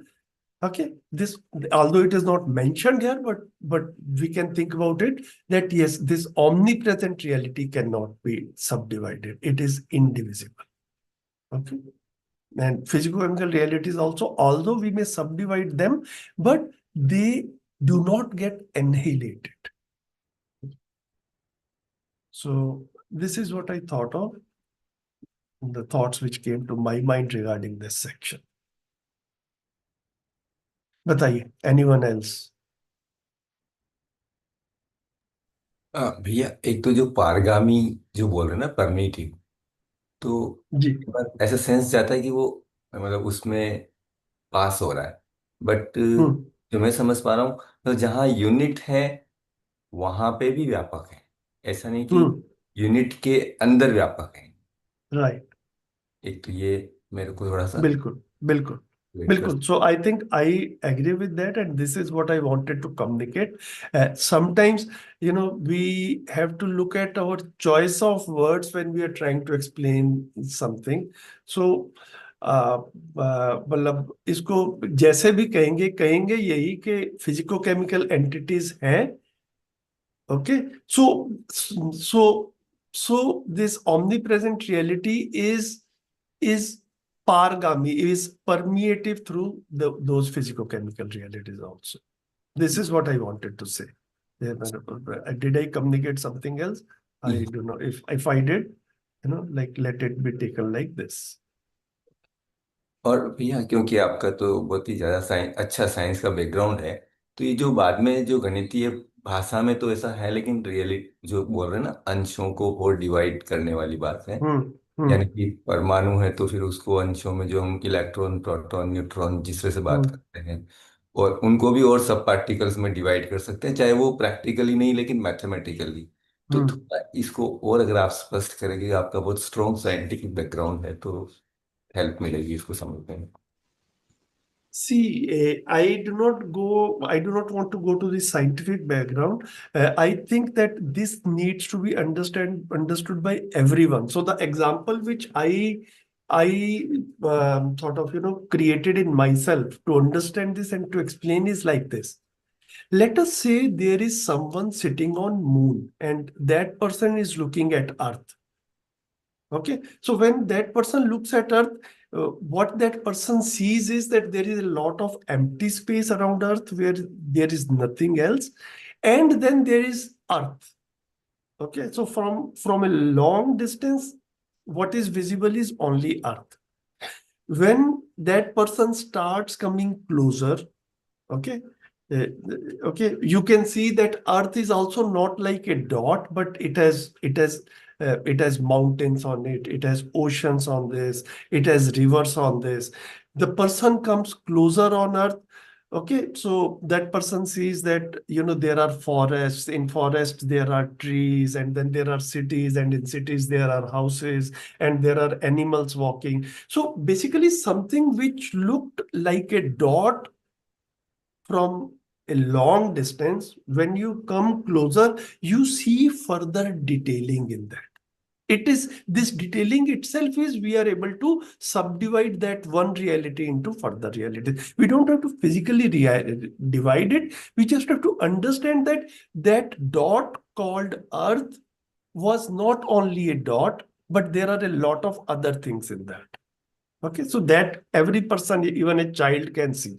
Okay, this, although it is not mentioned here, but we can think about it, that yes, this omnipresent reality cannot be subdivided. It is indivisible. Okay, and physical realities also, although we may subdivide them, but they do not get annihilated. So this is what I thought of, the thoughts which came to my mind regarding this section. बताइए, anyone else? भैया, एक तो जो पारगामी जो बोल रहे हैं ना, परमेटिव, तो जी. एक बार ऐसा सेंस जाता है कि वो मतलब उसमें पास हो रहा है, बट जो मैं समझ पा रहा हूँ, तो जहाँ यूनिट है वहां पे भी व्यापक है, ऐसा नहीं कि यूनिट के अंदर व्यापक है. राइट. एक तो ये मेरे को थोड़ा सा बिल्कुल बिल्कुल बिल्कुल. So I think I agree with that, and this is what I wanted to communicate. Sometimes, we have to look at our choice of words when we are trying to explain something. So मतलब इसको जैसे भी कहेंगे यही कि physico chemical entities हैं. Okay, so this omnipresent reality is pargami, is permeative through those physico-chemical realities also. This is what I wanted to say. Did I communicate something else? I don't know. If I did, let it be taken like this. और भैया, क्योंकि आपका तो बहुत ही ज्यादा अच्छा science का background है, तो ये जो बाद में जो गणितीय भाषा में तो ऐसा है, लेकिन रियली जो बोल रहे हैं ना, अंशों को और डिवाइड करने वाली बात है. यानी कि परमाणु है तो फिर उसको अंशों में, जो हम इलेक्ट्रॉन, प्रोटॉन, न्यूट्रॉन जिस तरह से बात करते हैं, और उनको भी और सब पार्टिकल्स में डिवाइड कर सकते हैं, चाहे वो प्रैक्टिकली नहीं लेकिन मैथमेटिकली. तो थोड़ा इसको और अगर आप स्पष्ट करेंगे, आपका बहुत स्ट्रॉन्ग साइंटिफिक बैकग्राउंड है, तो हेल्प मिलेगी इसको समझने में. See, I do not want to go to the scientific background. I think that this needs to be understood by everyone. So the example which I sort of, created in myself to understand this and to explain is like this. Let us say there is someone sitting on moon and that person is looking at Earth. Okay, so when that person looks at Earth, what that person sees is that there is a lot of empty space around Earth where there is nothing else, and then there is Earth. Okay, so from a long distance, what is visible is only Earth. When that person starts coming closer, okay, you can see that Earth is also not like a dot, but it has mountains on it, it has oceans on this, it has rivers on this. The person comes closer on Earth. Okay, so that person sees that, there are forests. In forests, there are trees, and then there are cities, and in cities, there are houses, and there are animals walking. So basically, something which looked like a dot from a long distance, when you come closer, you see further detailing in that. It is this detailing itself is we are able to subdivide that one reality into further realities. We don't have to physically divide it. We just have to understand that that dot called Earth was not only a dot, but there are a lot of other things in that. Okay, so that every person, even a child, can see.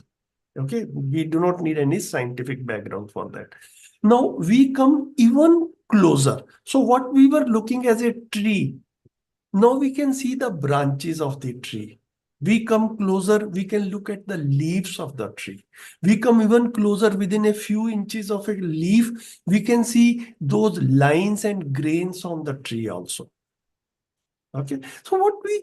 Okay, we do not need any scientific background for that. Now we come even closer. So what we were looking as a tree, now we can see the branches of the tree. We come closer, we can look at the leaves of the tree. We come even closer, within a few inches of a leaf, we can see those lines and grains on the tree also. Okay, so what we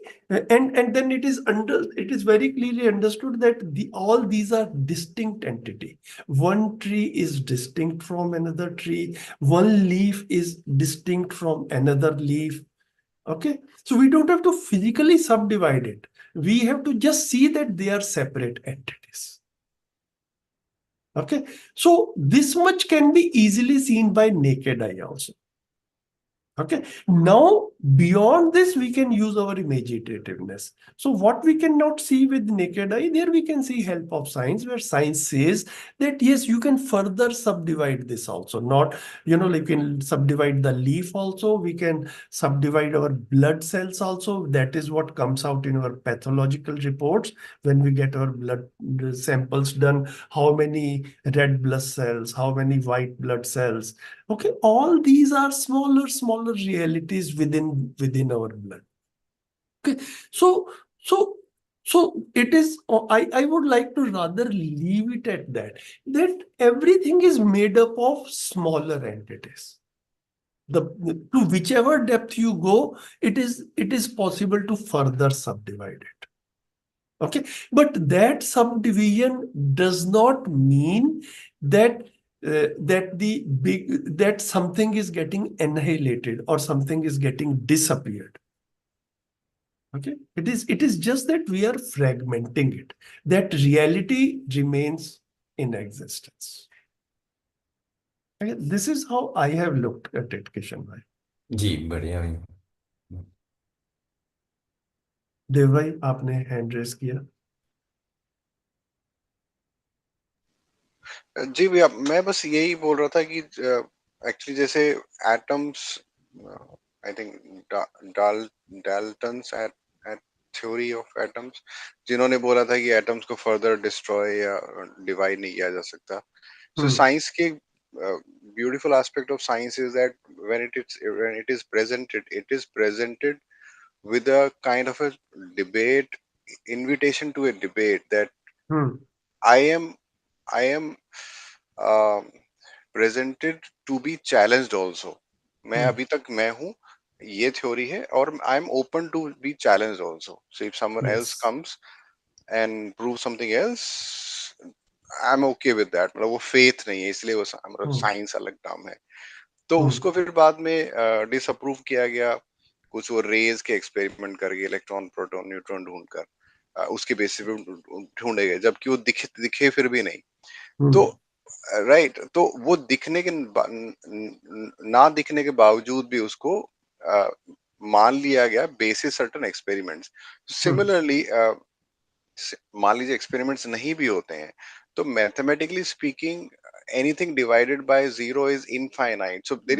and then it is very clearly understood that all these are distinct entity. One tree is distinct from another tree. One leaf is distinct from another leaf. Okay, so we don't have to physically subdivide it. We have to just see that they are separate entities. Okay, so this much can be easily seen by naked eye also. Okay, now beyond this, we can use our imaginativeness. So what we cannot see with naked eye, there we can see help of science, where science says that yes, you can further subdivide this also. Not, like we can subdivide the leaf also, we can subdivide our blood cells also. That is what comes out in our pathological reports when we get our blood samples done. How many red blood cells, how many white blood cells. Okay, all these are smaller realities within our blood. Okay, so it is. I would like to rather leave it at that. That everything is made up of smaller entities. To whichever depth you go, it is possible to further subdivide it. Okay, but that subdivision does not mean that that something is getting annihilated or something is getting disappeared. Okay, it is just that we are fragmenting it. That reality remains in existence. Okay, this is how I have looked at it, Kishan bhai. जी बढ़िया भैया। देव भाई, आपने hand raise किया। जी भैया, मैं बस यही बोल रहा था कि एक्चुअली जैसे atoms, I think Dalton's at theory of atoms, जिन्होंने बोला था कि एटम्स को फर्दर डिस्ट्रॉय या डिवाइड नहीं किया जा सकता। सो साइंस के beautiful aspect of science is that when it is presented with a kind of a debate, invitation to a debate that I am presented to be challenged also. मैं अभी तक मैं हूँ, ये थ्योरी है, और I am open to be challenged also. So if someone else comes and prove something else, I am okay with that. मतलब वो फेथ नहीं है, इसलिए वो मतलब साइंस अलग टर्म है. तो उसको फिर बाद में डिसअप्रूव किया गया. कुछ वो रेज के एक्सपेरिमेंट करके इलेक्ट्रॉन प्रोटॉन न्यूट्रॉन ढूंढकर उसके बेसिस पे ढूंढे गए, जबकि वो दिखे फिर भी नहीं. तो राइट, तो वो दिखने के ना दिखने के बावजूद भी उसको मान लिया गया बेसिस सर्टेन एक्सपेरिमेंट्स. सिमिलरली मान लीजिए एक्सपेरिमेंट्स नहीं भी होते हैं, तो mathematically speaking anything divided by zero is infinite. So there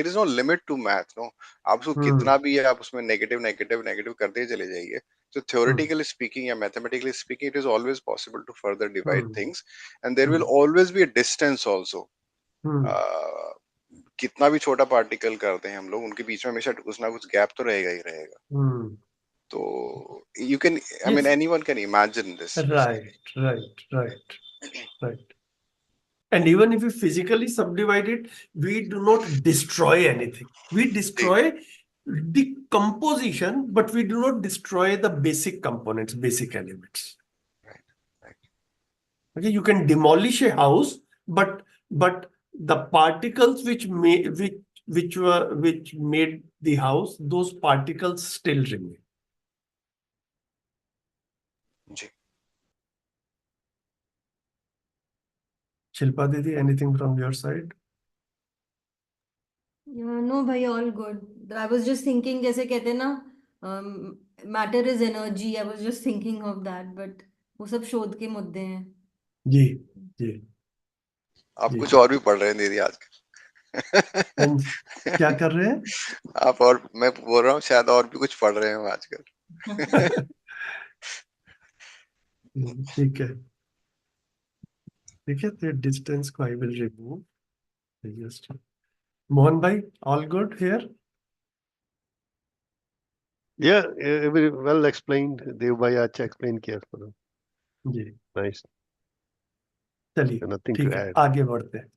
is no limit to math. No, आप उसको कितना भी है, आप उसमें नेगेटिव नेगेटिव नेगेटिव करते चले जाइए. So theoretically speaking या mathematically speaking, it is always possible to further divide things, and there will always be a distance also. कितना भी छोटा पार्टिकल करते हैं हम लोग, उनके बीच में हमेशा कुछ ना कुछ गैप तो रहेगा ही रहेगा. So you can, I mean, anyone can imagine this. Right. And even if we physically subdivide it, we do not destroy anything. We destroy the composition, but we do not destroy the basic components, basic elements. Right. Okay, you can demolish a house, but the particles which made the house, those particles still remain. Ji. Shilpa Didi, anything from your side? No, bhai, all good. I was just thinking, जैसे कहते हैं ना, matter is energy. I was just thinking of that, but वो सब शोध के मुद्दे हैं. जी. आप कुछ और भी पढ़ रहे हैं दीदी आजकल. क्या कर रहे हैं आप? और मैं बोल रहा हूँ शायद और भी कुछ पढ़ रहे हैं आजकल. ठीक है. The distance को I will remove. Just Mohan भाई, all good here? Yeah, very well explained. Dev bhai अच्छा explain किया इसको. जी, Nice. चलिए Nothing to ठीक है, add. आगे बढ़ते हैं.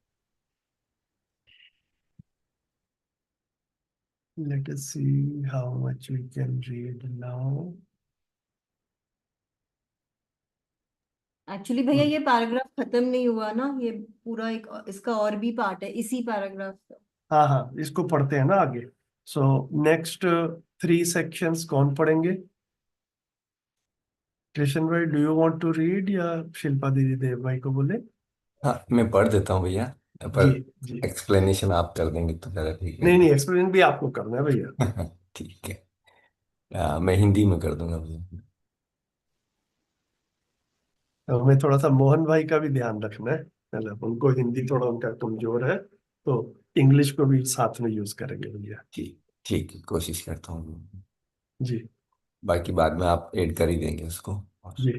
Let us see how much we can read now. Actually भैया ये पैराग्राफ खत्म नहीं हुआ ना, ये पूरा एक इसका और भी पार्ट है इसी पैराग्राफ का। हाँ हाँ, इसको पढ़ते हैं ना आगे. सो नेक्स्ट 3 सेक्शंस कौन पढ़ेंगे? कृष्ण भाई, do you want to read या शिल्पा दीदी देव भाई को बोले? हाँ, मैं पढ़ देता हूँ भैया, जी पर जी. एक्सप्लेनेशन आप कर देंगे तो ज़्यादा ठीक नहीं रहेगा। नहीं, एक्सप्लेन भी आपको करना है भैया. ठीक है। मैं हिंदी में कर दूंगा भैया। तो हमें थोड़ा सा मोहन भाई का भी ध्यान रखना है, मतलब उनको हिंदी थोड़ा उनका कमजोर है, तो इंग्लिश को भी साथ में यूज करेंगे भैया. ठीक ठीक है, कोशिश करता हूँ। जी बाकी बाद में आप ऐड कर ही देंगे उसको। और जी.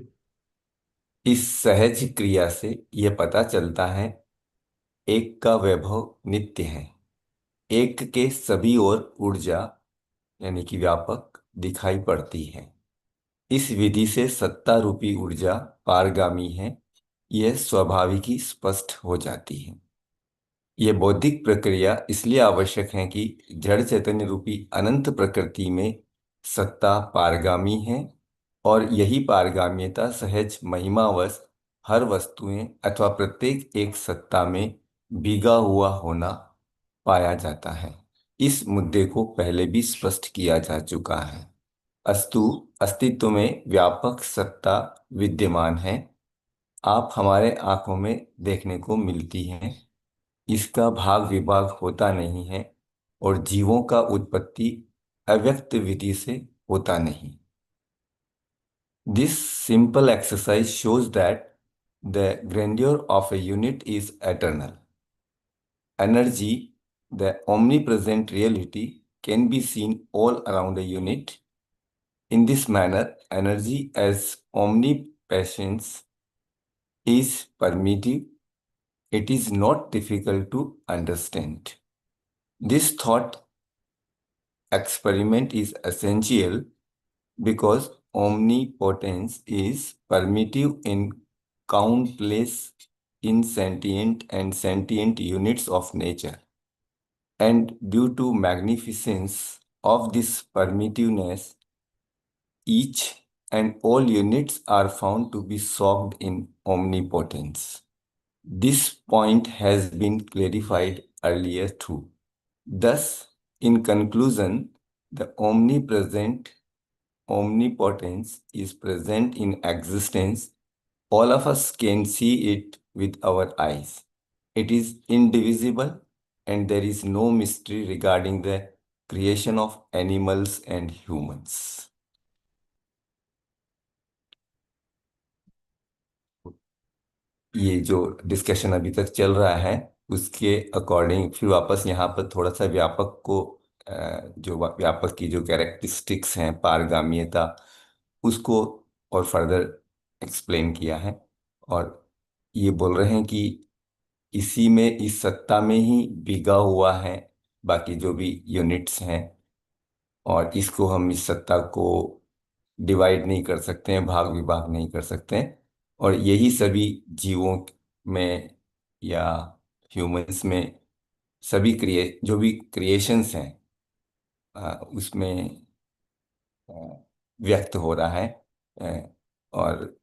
इस सहज क्रिया से यह पता चलता है, एक का वैभव नित्य है। एक के सभी ओर ऊर्जा यानी कि व्यापक दिखाई पड़ती है। इस विधि से सत्ता रूपी ऊर्जा पारगामी है, यह स्वाभाविक ही स्पष्ट हो जाती है। यह बौद्धिक प्रक्रिया इसलिए आवश्यक है कि जड़ चैतन्य रूपी अनंत प्रकृति में सत्ता पारगामी है, और यही पारगाम्यता सहज महिमावश हर वस्तुएं अथवा प्रत्येक एक सत्ता में भीगा हुआ होना पाया जाता है। इस मुद्दे को पहले भी स्पष्ट किया जा चुका है। अस्तु अस्तित्व में व्यापक सत्ता विद्यमान है, आप हमारे आंखों में देखने को मिलती है। इसका भाग विभाग होता नहीं है, और जीवों का उत्पत्ति अव्यक्त विधि से होता नहीं। This simple exercise shows that the grandeur of a unit is eternal. Energy, the omnipresent reality, can be seen all around a unit. In this manner, energy as omnipresence is permittive. It is not difficult to understand. This thought experiment is essential because omnipotence is permittive in countless insentient and sentient units of nature. And due to magnificence of this permitiveness, each and all units are found to be soaked in omnipotence. This point has been clarified earlier too. Thus, in conclusion, the omnipresent omnipotence is present in existence. All of us can see it with our eyes. It is indivisible, and there is no mystery regarding the creation of animals and humans. ये जो discussion अभी तक चल रहा है उसके according फिर वापस यहाँ पर थोड़ा सा व्यापक को जो व्यापक की जो कैरेक्टरिस्टिक्स हैं पारगाम्यता, उसको और फर्दर एक्सप्लेन किया है। और ये बोल रहे हैं कि इसी में इस सत्ता में ही भीगा हुआ है बाकी जो भी यूनिट्स हैं, और इसको हम इस सत्ता को डिवाइड नहीं कर सकते हैं, भाग विभाग नहीं कर सकते हैं। और यही सभी जीवों में या ह्यूमंस में सभी जो भी क्रिएशंस हैं उसमें अ, व्यक्त हो रहा है। और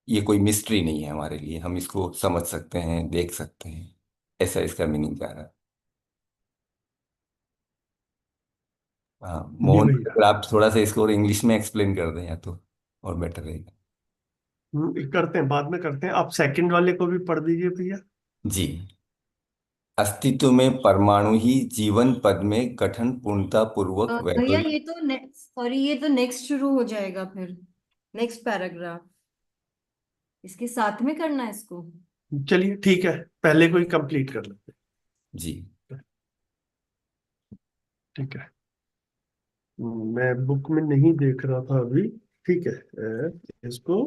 ये कोई मिस्ट्री नहीं है हमारे लिए, हम इसको समझ सकते हैं, देख सकते हैं। ऐसा इसका मीनिंग जा रहा है। जी मोहन, भैया. अगर आप थोड़ा सा इसको और इंग्लिश में एक्सप्लेन कर दें या तो और बेटर रहेगा। करते हैं, बाद में करते हैं. आप सेकंड वाले को भी पढ़ दीजिए भैया. जी। अस्तित्व में परमाणु ही जीवन पद में गठन पूर्णता पूर्वक भैया वैभव। ये तो सॉरी, ये तो नेक्स्ट शुरू हो जाएगा फिर, नेक्स्ट पैराग्राफ इसके साथ में करना है इसको। चलिए ठीक है, पहले को ही कंप्लीट कर लेते जी। हैं. ठीक है. मैं बुक में नहीं देख रहा था अभी. ठीक है. इसको.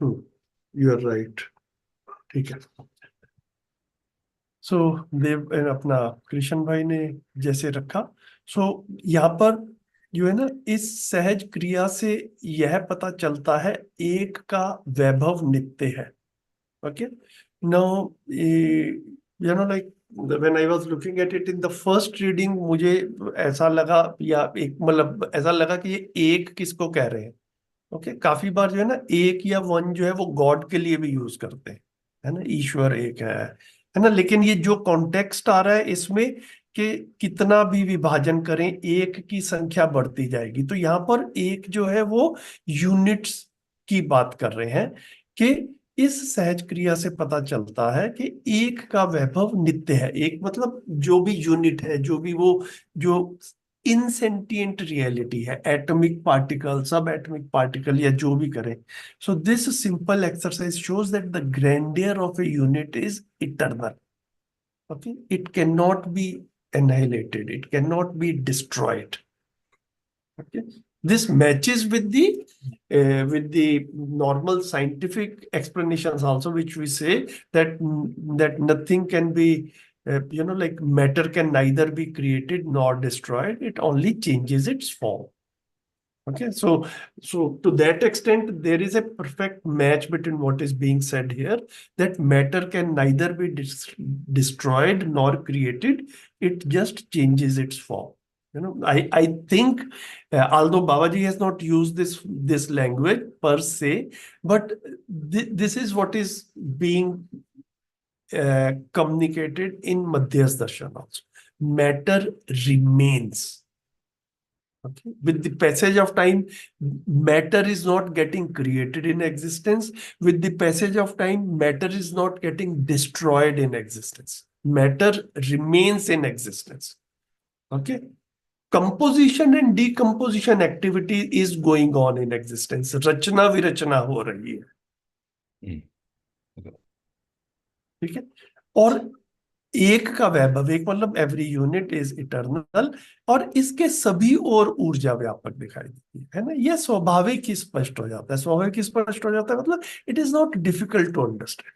You are right. ठीक है. सो देव अपना कृष्ण भाई ने जैसे रखा, सो यहाँ पर जो है ना, इस सहज क्रिया से यह पता चलता है एक का वैभव नित्य है. Okay. Now, like when I was looking at it in the first reading, मुझे ऐसा लगा, या एक मतलब ऐसा लगा कि ये एक किसको कह रहे हैं. ओके, काफी बार जो है ना, एक या वन जो है वो गॉड के लिए भी यूज करते हैं, है ना, ईश्वर एक है ना. लेकिन ये जो कॉन्टेक्स्ट आ रहा है इसमें कि कितना भी विभाजन करें एक की संख्या बढ़ती जाएगी. तो यहाँ पर एक जो है वो यूनिट्स की बात कर रहे हैं कि इस सहज क्रिया से पता चलता है कि एक का वैभव नित्य है. एक मतलब जो भी यूनिट है, जो भी वो जो इनसेंटिएंट रियलिटी है, एटॉमिक पार्टिकल, सब एटॉमिक पार्टिकल या जो भी करें. So this simple exercise shows that the grandeur of a unit is eternal. Okay, it can not be annihilated, it cannot be destroyed. Okay, this matches with the normal scientific explanations also, which we say that nothing can be like matter can neither be created nor destroyed, it only changes its form. Okay, so to that extent there is a perfect match between what is being said here, that matter can neither be destroyed nor created, it just changes its form. I think although Babaji has not used this language per se, but this is what is being communicated in Madhyas Darshan also. Matter remains. Okay. With the passage of time, matter is not getting created in existence. With the passage of time, matter is not getting destroyed in existence. Matter remains in existence. Okay. Composition and decomposition activity is going on in existence. रचना विरचना हो रही है. ठीक है. और एक का वैभव, एक मतलब एवरी यूनिट इज इटर्नल, और इसके सभी और ऊर्जा व्यापक दिखाई देती है ना. यह स्वाभाविक ही स्पष्ट हो जाता है. स्वाभाविक ही स्पष्ट हो जाता है मतलब it is not difficult to understand.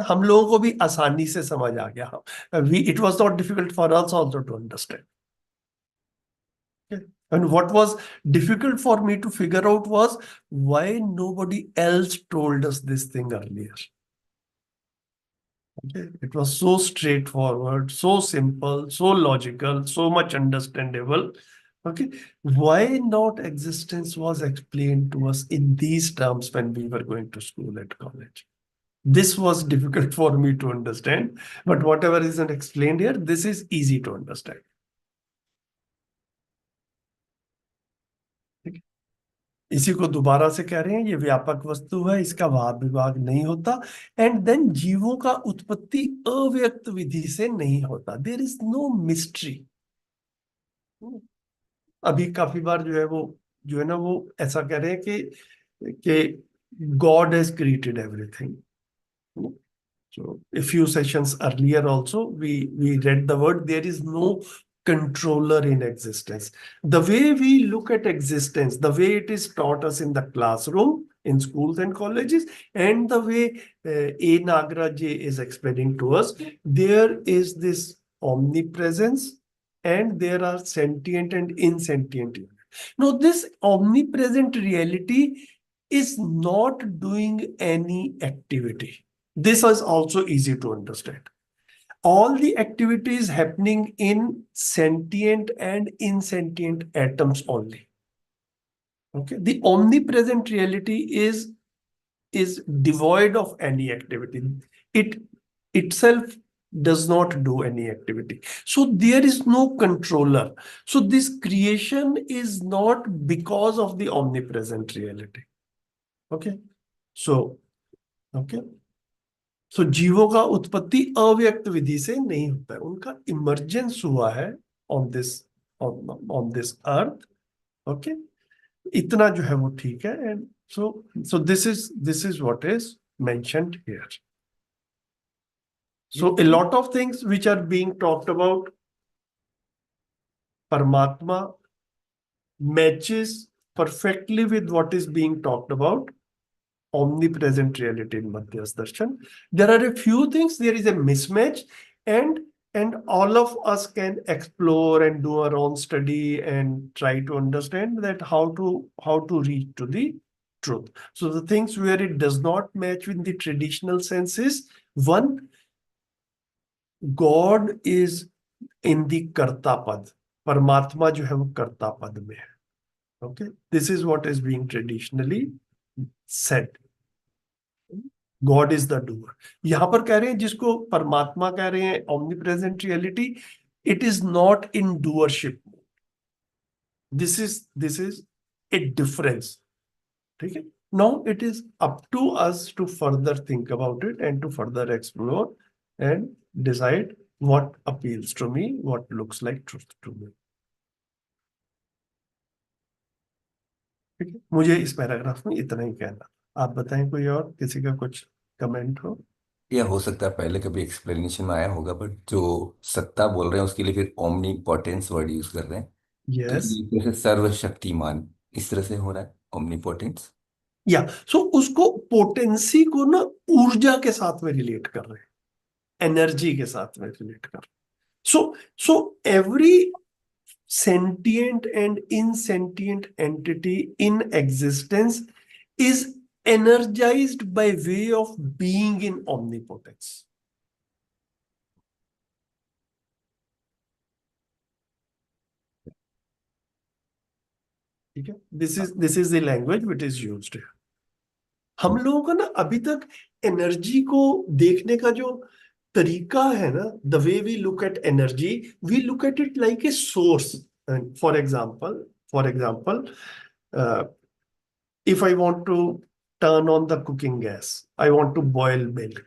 हम लोगों को भी आसानी से समझ आ गया. It was not difficult for us also to understand. And what was difficult for me to figure out was why nobody else told us this thing earlier. Okay. It was so straightforward, so simple, so logical, so much understandable. Okay. Why not existence was explained to us in these terms when we were going to school at college? This was difficult for me to understand, but whatever isn't explained here, this is easy to understand. इसी को दोबारा से कह रहे हैं, ये व्यापक वस्तु है, इसका भाव विभाग नहीं होता. एंड देन जीवों का उत्पत्ति अव्यक्त विधि से नहीं होता. There is no mystery. अभी काफी बार जो है ना वो ऐसा कह रहे हैं कि God has created everything. So a few sessions earlier also we read the word, there is no controller in existence. The way we look at existence, the way it is taught us in the classroom, in schools and colleges, and the way A. Nagaraj is explaining to us, there is this omnipresence and there are sentient and insentient units. Now, this omnipresent reality is not doing any activity. This is also easy to understand. All the activities happening in sentient and insentient atoms only. Okay, the omnipresent reality is devoid of any activity. It itself does not do any activity. So there is no controller. So this creation is not because of the omnipresent reality. Okay, so okay. सो जीवों का उत्पत्ति अव्यक्त विधि से नहीं होता है, उनका emergence हुआ है ऑन दिस अर्थ. ओके, इतना जो है वो ठीक है. And so this is what is mentioned here. So a lot of things which are being talked about परमात्मा matches perfectly with what is being talked about omnipresent reality in Madhyas Darshan. There are a few things, there is a mismatch, and all of us can explore and do our own study and try to understand that how to reach to the truth. So the things where it does not match with the traditional senses, one, God is in the कर्ता पद, परमात्मा जो है वो कर्ता पद में है. Okay, this is what is being traditionally said. God is the doer. यहां पर कह रहे हैं जिसको परमात्मा कह रहे हैं omnipresent reality, it is not in doership. This is a difference. ठीक है? Now it is up to us to further think about it and to further explore and decide what appeals to me, what looks like truth to me. ठीक है, मुझे इस paragraph में इतना ही कहना. आप बताएं कोई और, किसी का कुछ कमेंट हो? या हो सकता है पहले कभी एक्सप्लेनेशन में आया होगा, बट जो सत्ता बोल रहे हैं उसके लिए फिर ओमनी पोटेंस वर्ड यूज कर रहे हैं. तो यस, ये जैसे सर्वशक्तिमान इस तरह से हो रहा है ओमनी पोटेंस. या सो उसको पोटेंसी को ना ऊर्जा के साथ में रिलेट कर रहे हैं, एनर्जी के साथ में रिलेट कर रहे हैं. So every sentient and insentient entity in existence is energized by way of being in omnipotence. ठीक है, this is the language which is used here. हम लोगों का ना अभी तक एनर्जी को देखने का जो तरीका है ना, the way we look at energy, we look at it like a source. For example, if I want to turn on the cooking gas, I want to boil milk.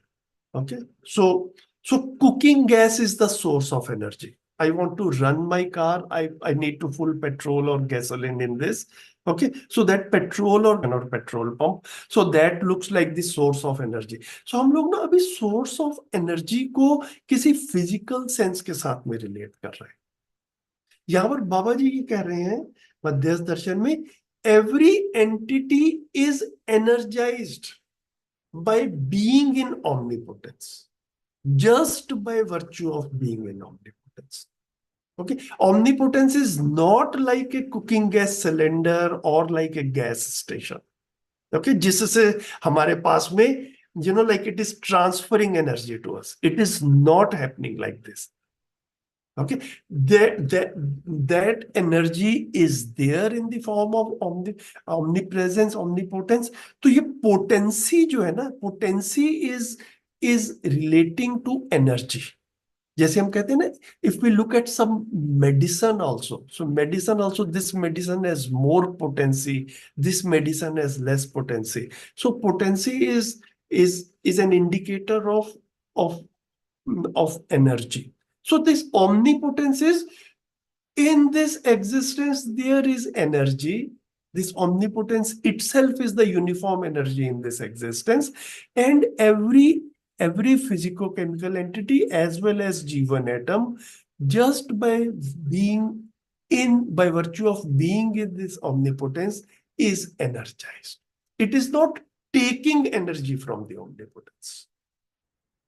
Okay, so cooking gas is the source of energy. I want to run my car, I need to full petrol or gasoline in this. Okay, so that petrol or petrol pump, so that looks like the source of energy. So हम लोग ना अभी source of energy को किसी physical sense के साथ में relate कर रहे हैं. यहाँ पर बाबा जी ये कह रहे हैं मध्यस्थ दर्शन में, every entity is energized by being in omnipotence, just by virtue of being in omnipotence. Okay, omnipotence is not like a cooking gas cylinder or like a gas station. Okay, जिससे हमारे पास में, like it is transferring energy to us. It is not happening like this. Okay, that energy is there in the form of omnipresence, omnipotence. तो ये potency जो है ना, potency is relating to energy. जैसे हम कहते हैं ना, if we look at some medicine also, so medicine also, this medicine has more potency, this medicine has less potency. So potency is an indicator of energy. So this omnipotence is, in this existence there is energy. This omnipotence itself is the uniform energy in this existence, and every physico-chemical entity as well as Jivan atom, just by by virtue of being in this omnipotence, is energized. It is not taking energy from the omnipotence.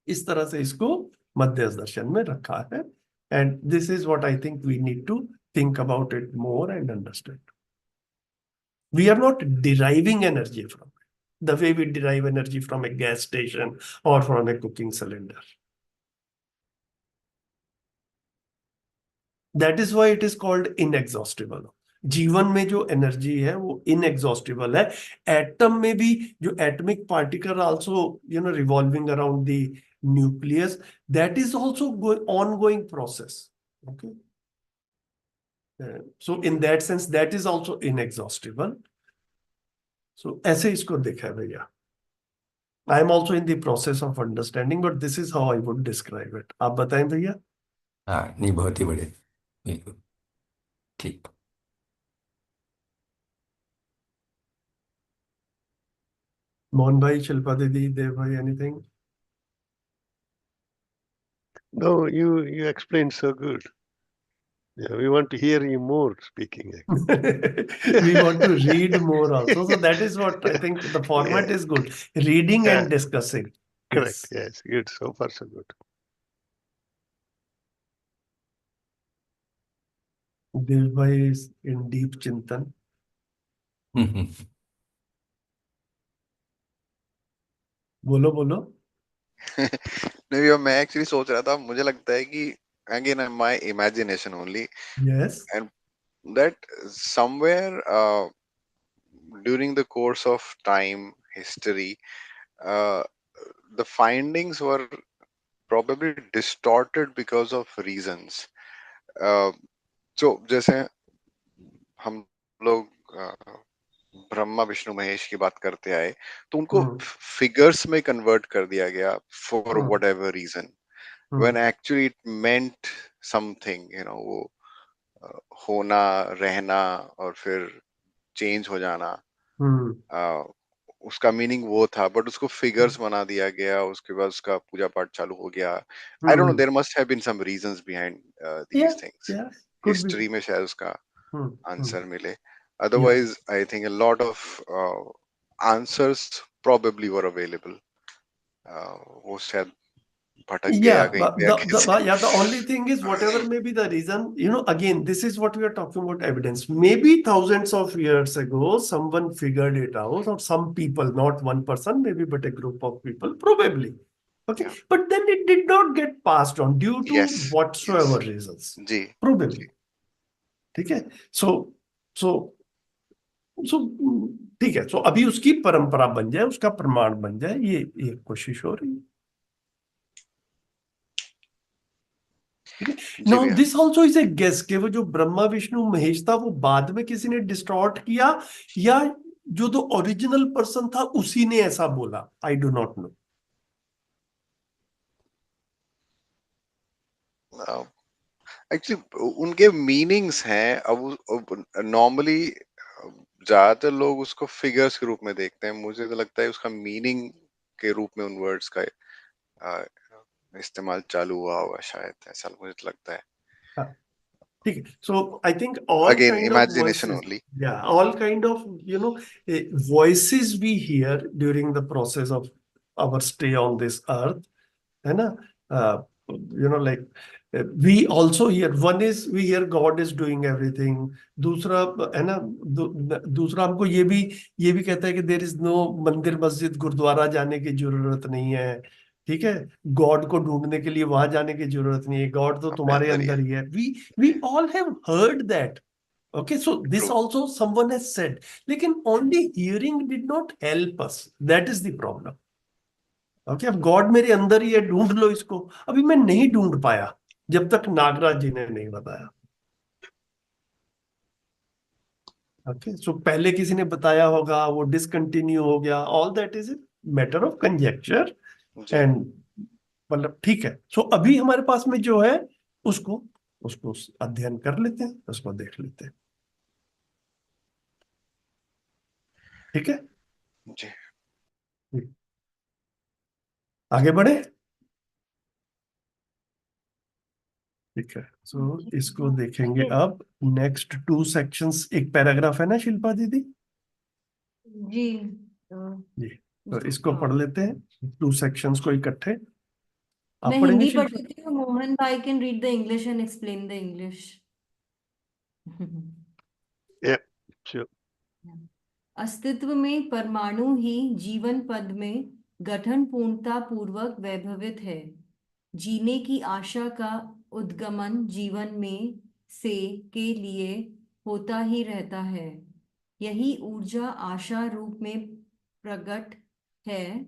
इस तरह से इसको मध्यस्थ दर्शन में रखा है, and this is what I think we need to think about it more and understand. We are not deriving energy from it the way we derive energy from a gas station or from a cooking cylinder. That is why it is called inexhaustible. जीवन में जो energy है वो inexhaustible है. Atom में भी जो atomic particle also revolving around the nucleus, that is also ongoing process. Okay, so in that sense that is also inexhaustible. So ऐसे इसको देखा है भैया. I am also in the process of understanding, but this is how I would describe it. आप बताएं भैया. हाँ नहीं, बहुत ही बढ़िया, बिल्कुल ठीक. मोहन भाई, शिल्पा दीदी, देव भाई, anything? No, you explained so good. Yeah, we want to hear you more speaking. We want to read more also. So that is what I think the format is good. Reading and discussing. Correct. Yes. Yes. Good. So far, so good. Dev bhai is in deep chintan. बोलो बोलो. नहीं मैं actually सोच रहा था, मुझे लगता है कि again my imagination only, Yes. And that somewhere during the course of time, history, uh, the findings were probably distorted because of reasons. uh, so जैसे हम लोग ब्रह्मा विष्णु महेश की बात करते आए, तो उनको फिगर्स में कन्वर्ट कर दिया गया for whatever reason, when actually it meant something, वो होना, रहना और फिर चेंज हो जाना, उसका मीनिंग वो था, बट उसको फिगर्स बना दिया गया, उसके बाद उसका पूजा पाठ चालू हो गया. I don't know, there must have been some reasons behind these things. Could be. History में शायद उसका आंसर मिले. Yeah. Otherwise, I think a lot of answers probably were available. वो शायद भटक गया Yeah, कहीं पे आगे the only thing is whatever may be the reason, again, this is what we are talking about evidence. Maybe thousands of years ago, someone figured it out, or some people, not one person, maybe, but a group of people, probably. Okay. Yeah. But then it did not get passed on due to Yes, whatsoever yes. reasons. Ji, Probably. ठीक है. So ठीक है. So अभी उसकी परंपरा बन जाए, उसका प्रमाण बन जाए, ये कोशिश हो रही है. Now this also is a guess कि वो जो ब्रह्मा विष्णु महेश था वो बाद में किसी ने डिस्टॉर्ट किया, या जो तो ओरिजिनल पर्सन था उसी ने ऐसा बोला. I do not know. Actually उनके मीनिंग्स हैं. अब नॉर्मली ज्यादातर लोग उसको फिगर्स के रूप में देखते हैं. मुझे तो लगता है उसका मीनिंग के रूप में उन वर्ड्स का इस्तेमाल चालू हुआ होगा शायद, ऐसा मुझे तो लगता है. ठीक है. So I think all Again, kind of imagination voices, only. yeah, all kind of voices we hear during the process of our stay on this earth, है ना. Like we also hear, one is we hear God is doing everything. दूसरा है ना, दूसरा हमको ये भी कहता है कि there is no मंदिर मस्जिद गुरुद्वारा जाने की जरूरत नहीं है. ठीक है. गॉड को ढूंढने के लिए वहां जाने की जरूरत नहीं है. गॉड तो तुम्हारे अंदर ही है. We all have heard that. Okay, so this also someone has said. लेकिन only hearing did not help us. That is the problem. Okay, अब गॉड मेरे अंदर ही है, ढूंढ लो इसको. अभी मैं नहीं ढूंढ पाया जब तक नागराज जी ने नहीं बताया. ओके, सो पहले किसी ने बताया होगा, वो डिसकंटिन्यू हो गया. All that is a matter of conjecture. And मतलब ठीक है. सो अभी हमारे पास में जो है उसको उसको अध्ययन कर लेते हैं, उसको देख लेते हैं. ठीक है जी. आगे बढ़े. ठीक है. सो इसको देखेंगे अब. नेक्स्ट 2 सेक्शंस, एक पैराग्राफ है ना शिल्पा दीदी जी. जी. तो इसको पढ़ लेते हैं, 2 सेक्शंस को इकट्ठे. आप मैं पढ़ेंगे हिंदी पढ़ शिल्पा? लेती हूँ. मोहन भाई can read the English and explain the English. Yeah, sure. अस्तित्व में परमाणु ही जीवन पद में गठन पूर्णता पूर्वक वैभवित है. जीने की आशा का उद्गमन जीवन में से के लिए होता ही रहता है. यही ऊर्जा आशा रूप में प्रकट है,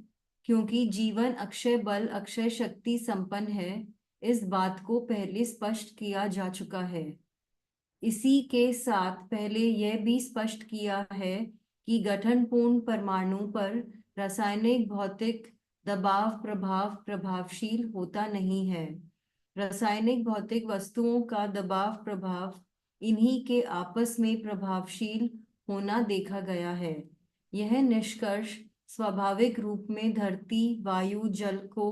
क्योंकि जीवन अक्षय बल अक्षय शक्ति संपन्न है. इस बात को पहले स्पष्ट किया जा चुका है. इसी के साथ पहले यह भी स्पष्ट किया है कि गठनपूर्ण परमाणु पर रासायनिक भौतिक दबाव प्रभाव प्रभावशील होता नहीं है. रासायनिक भौतिक वस्तुओं का दबाव प्रभाव इन्हीं के आपस में प्रभावशील होना देखा गया है. यह निष्कर्ष स्वाभाविक रूप में धरती वायु जल को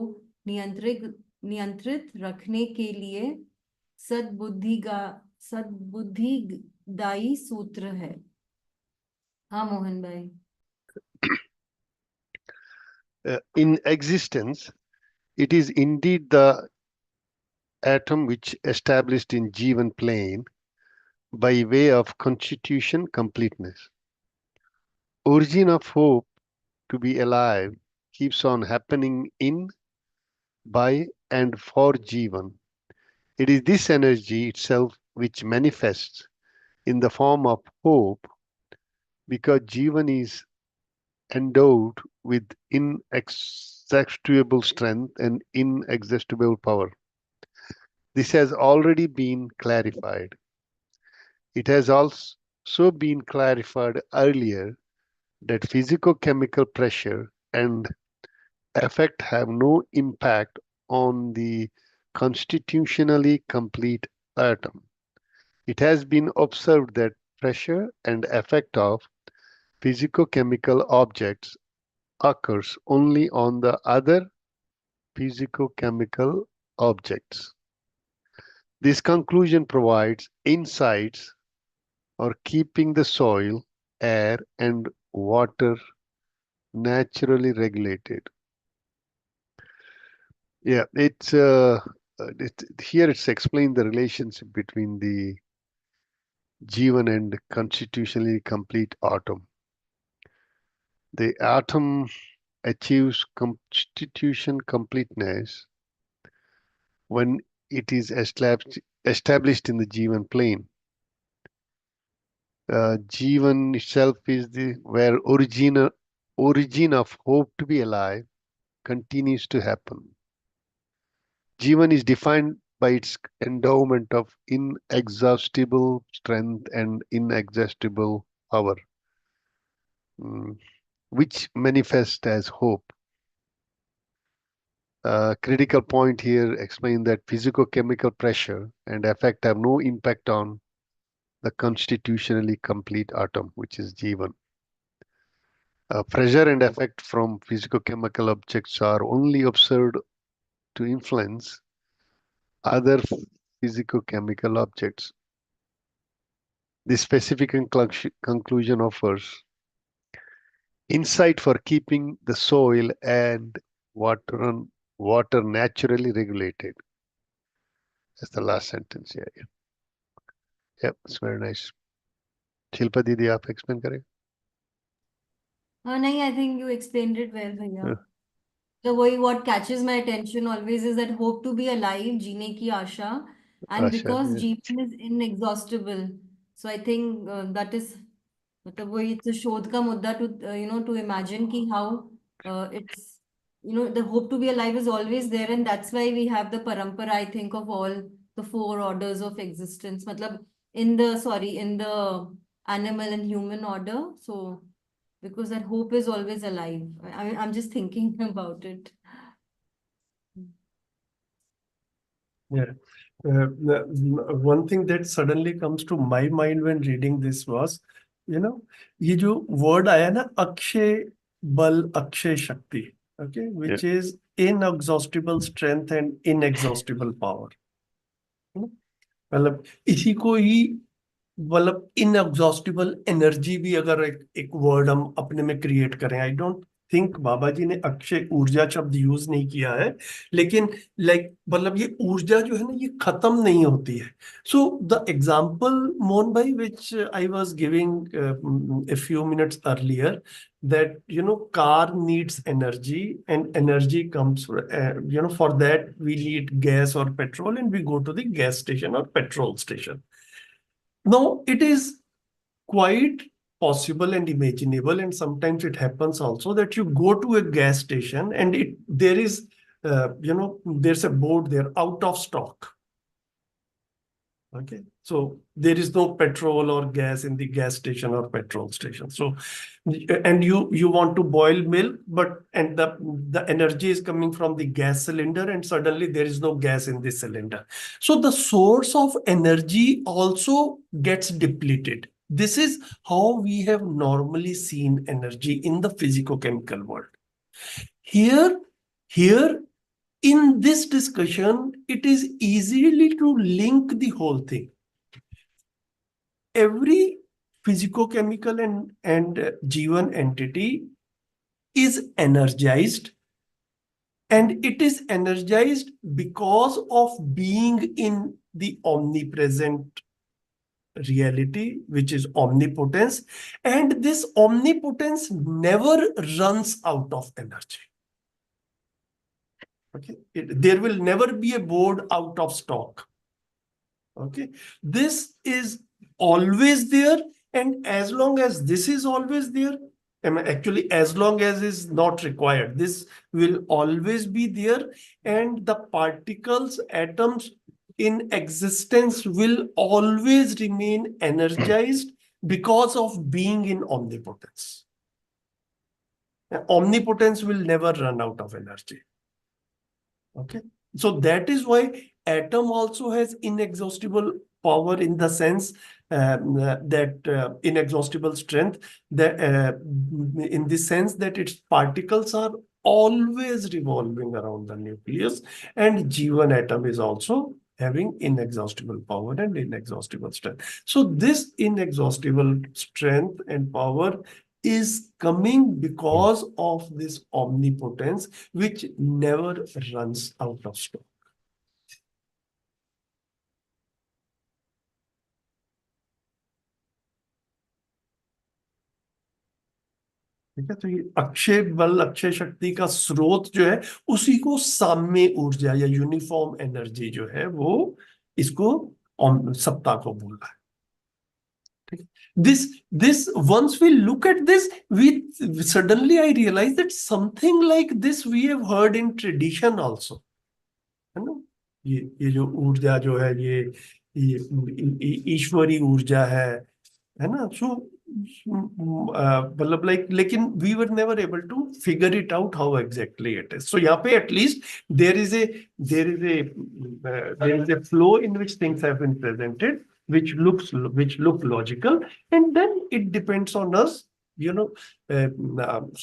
नियंत्रित रखने के लिए सद्बुद्धि दायी सूत्र है। हाँ मोहन भाई। In existence, it is indeed the atom which established in Jivan plane by way of constitution completeness. Origin of hope to be alive keeps on happening in, by, and for Jivan. It is this energy itself which manifests in the form of hope because Jivan is endowed with inexhaustible strength and inexhaustible power. This has already been clarified. It has also been clarified earlier that physicochemical pressure and effect have no impact on the constitutionally complete atom. It has been observed that pressure and effect of physicochemical objects occurs only on the other physicochemical objects. This conclusion provides insights or keeping the soil, air, and water naturally regulated. Yeah, here it's explained the relationship between the Jivan and constitutionally complete atom. The atom achieves constitution completeness when it is established in the Jivan plane. Jivan itself is where origin of hope to be alive continues to happen. Jivan is defined by its endowment of inexhaustible strength and inexhaustible power, which manifests as hope. Critical point here explain that physicochemical pressure and effect have no impact on the constitutionally complete atom, which is Jivan. Pressure and effect from physicochemical objects are only observed to influence other physicochemical objects. This specific conclusion offers insight for keeping the soil and water naturally regulated. That's the last sentence here. Yep, it's very nice. Shilpa दीदी आप explain करें? नहीं, I think you explained it well, भैया. Yeah. The way what catches my attention always is that hope to be alive, जीने की आशा, and Asha, because yeah. जीवन is inexhaustible, so I think that is मतलब वही it's a शोध का मुद्दा to to imagine कि how it's the hope to be alive is always there, and that's why we have the parampara, I think, of all the four orders of existence, मतलब in the animal and human order, so because that hope is always alive. I'm just thinking about it. Yeah. One thing that suddenly comes to my mind when reading this was, ये जो word आया ना, अक्षय बल, अक्षय शक्ति, okay, which is inexhaustible strength and inexhaustible power. मतलब इसी को ही मतलब इनएग्जॉस्टिबल एनर्जी भी अगर एक वर्ड हम अपने में क्रिएट करें, आई डोंट थिंक बाबा जी ने अक्षय ऊर्जा शब्द यूज नहीं किया है, लेकिन मतलब ये ऊर्जा जो है ना, ये खत्म नहीं होती है. So the example Mohan bhai which I was giving a few minutes earlier, that car needs energy, and energy comes for that we need gas or petrol, and we go to the gas station or petrol station. Now it is quite possible and imaginable, and sometimes it happens also, that you go to a gas station and there is there's a board there, out of stock. Okay, so there is no petrol or gas in the gas station or petrol station. So, and you want to boil milk, and the energy is coming from the gas cylinder, and suddenly there is no gas in the cylinder. So the source of energy also gets depleted. This is how we have normally seen energy in the physico-chemical world. Here, in this discussion, it is easily to link the whole thing. every physicochemical and Jivan entity is energized, and it is energized because of being in the omnipresent reality, which is omnipotence, and this omnipotence never runs out of energy. Okay, there will never be a board out of stock. Okay, this is always there, and as long as this is always there, actually as long as is not required, this will always be there, and the particles, atoms in existence will always remain energized because of being in omnipotence. Omnipotence will never run out of energy. Okay, so that is why atom also has inexhaustible power, in the sense that inexhaustible strength, that in the sense that its particles are always revolving around the nucleus, and G1 atom is also having inexhaustible power and inexhaustible strength. So this inexhaustible strength and power is coming because of this omnipotence, which never runs out of stock. ठीक है, तो ये अक्षय बल, अक्षय शक्ति का स्रोत जो है, उसी को साम्य ऊर्जा या यूनिफॉर्म एनर्जी जो है, वो इसको सत्ता को बोल रहा है. This once we look at this, we suddenly I realize that something like this we have heard in tradition also, है ना. ये जो ऊर्जा जो है, ये ईश्वरी ऊर्जा है ना. सो मतलब लाइक, लेकिन we were never able to figure it out how exactly it is. So यहाँ पे at least there is a flow in which things have been presented, which look logical, and then it depends on us,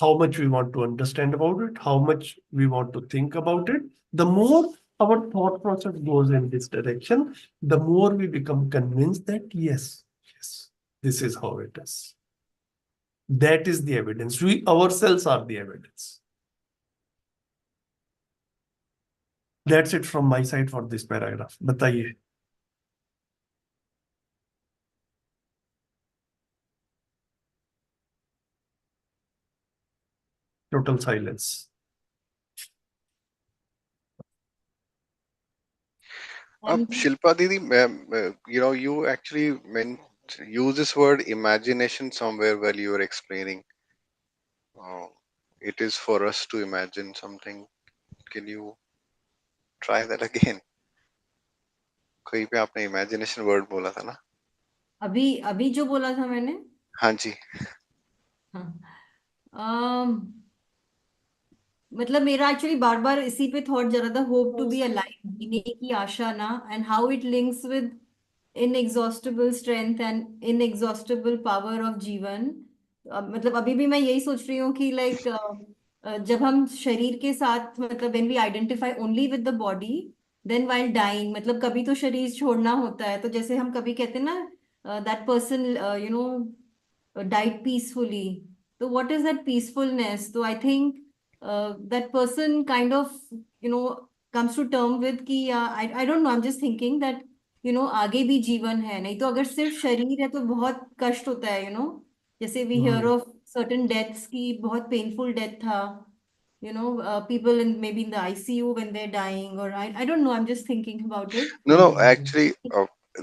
how much we want to understand about it, how much we want to think about it. The more our thought process goes in this direction, the more we become convinced that yes, this is how it is. That is the evidence. We ourselves are the evidence. That's it from my side for this paragraph. बताइए. Total silence. Shilpa Didi, you actually use this word imagination somewhere while you were explaining. It is for us to imagine something. Can you try that again? कहीं पे आपने imagination word बोला था ना? अभी जो बोला था मैंने. हाँ जी. मतलब मेरा एक्चुअली बार बार इसी पे थॉट जा रहा था. होप टू बी अलाइव, जीने की आशा ना, and how it links with inexhaustible strength and inexhaustible power of जीवन. मतलब अभी भी मैं यही सोच रही हूँ कि लाइक जब हम शरीर के साथ, मतलब when we identify only with the body, then while dying, मतलब कभी तो शरीर छोड़ना होता है. तो जैसे हम कभी कहते हैं ना, that person died peacefully. So what is that peacefulness? So I think that person kind of comes to term with कि I don't know, I'm just thinking that आगे भी जीवन है. नहीं तो अगर सिर्फ शरीर है तो बहुत कष्ट होता है. जैसे we hear of certain deaths की बहुत painful death था. People maybe in the ICU when they're dying, or I don't know, I'm just thinking about it. No, actually,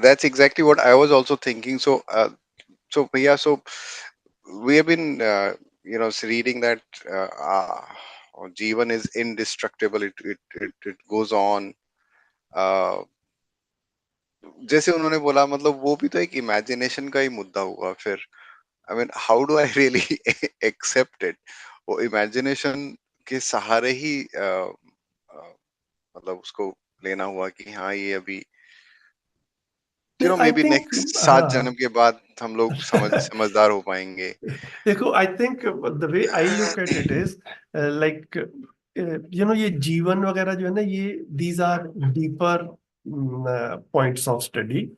that's exactly what I was also thinking. So, Bhaiya, so we have been, reading that Jivan is indestructible. It goes on. जैसे उन्होंने बोला, मतलब वो भी तो एक imagination का ही मुद्दा हुआ फिर. I mean, how do I really accept it? वो इमेजिनेशन के सहारे ही मतलब उसको लेना हुआ कि हाँ ये अभी maybe next 7 जन्म के बाद हम लोग समझदार हो पाएंगे. देखो, I think the way I look at it is like ये जीवन वगैरह जो है ना, ये these are deeper points of study.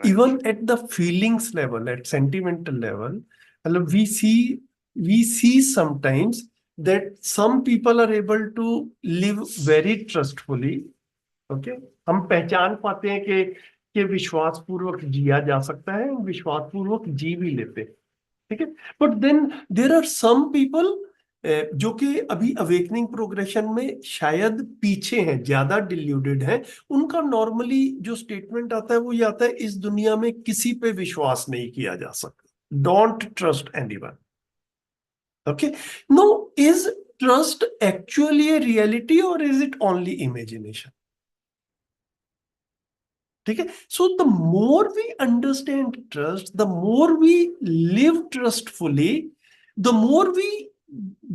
Even at the feelings level, at sentimental level, we see sometimes that some people are able to live very trustfully. Okay, हम पहचान पाते हैं कि विश्वास पूर्वक जिया जा सकता है, विश्वास पूर्वक जी भी लेते हैं, ठीक है. But then there are some people जो कि अभी अवेकनिंग प्रोग्रेशन में शायद पीछे हैं, ज्यादा डिल्यूडेड हैं. उनका नॉर्मली जो स्टेटमेंट आता है वो ये आता है, इस दुनिया में किसी पे विश्वास नहीं किया जा सकता. Don't trust anyone. Okay, no, is trust actually a reality और इज इट ओनली इमेजिनेशन? ठीक है. So the more we understand trust, the more we live trustfully, the more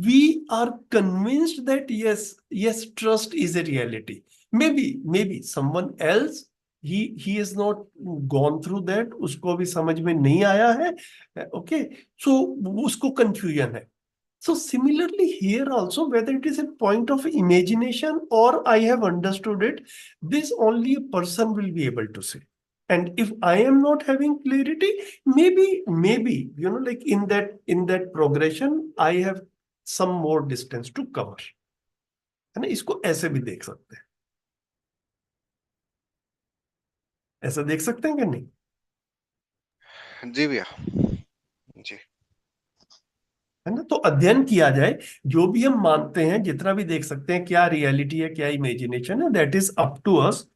we are convinced that yes, trust is a reality. Maybe someone else, he has not gone through that, उसको भी समझ में नहीं आया है. Okay, so उसको confusion है. So similarly here also, whether it is a point of imagination or I have understood it, this only a person will be able to say. And if I am not having clarity, maybe like in that progression I have some more distance to cover. है ना, इसको ऐसे भी देख सकते हैं. ऐसा देख सकते हैं कि नहीं? जी भैया, जी. है ना, तो अध्ययन किया जाए, जो भी हम मानते हैं, जितना भी देख सकते हैं, क्या रियलिटी है, क्या इमेजिनेशन है, that is up to us.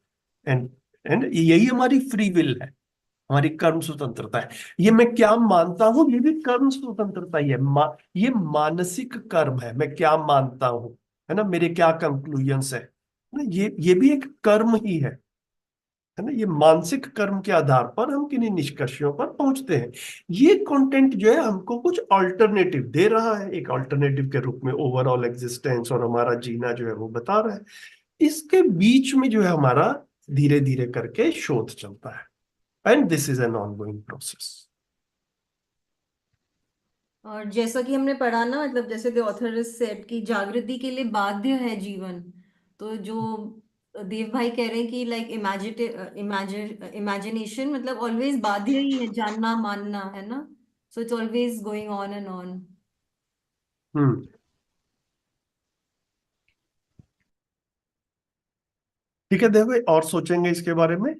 And यही हमारी फ्री विल है, हमारी कर्म स्वतंत्रता है. ये मैं क्या मानता हूं, ये भी कर्म स्वतंत्रता ही है. ये मानसिक कर्म है, मैं क्या मानता हूं, है ना, मेरे क्या कंक्लूजन्स है ना, ये भी एक कर्म ही है ना. ये मानसिक कर्म के आधार पर हम किन्हीं निष्कर्षों पर पहुंचते हैं. ये कंटेंट जो है हमको कुछ अल्टरनेटिव दे रहा है, एक अल्टरनेटिव के रूप में ओवरऑल एग्जिस्टेंस और हमारा जीना जो है वो बता रहा है. इसके बीच में जो है हमारा धीरे धीरे करके शोध चलता है. And this is an ongoing process. और जैसा कि हमने पढ़ा ना, मतलब जैसे द ऑथर इज सेड कि जागृति के लिए बाध्य है जीवन. तो जो देव भाई कह रहे हैं कि लाइक इमेजिनेशन मतलब ऑलवेज बाध्य ही है, जानना मानना, है ना. So it's always going on and on. ठीक है, देखो और सोचेंगे इसके बारे में.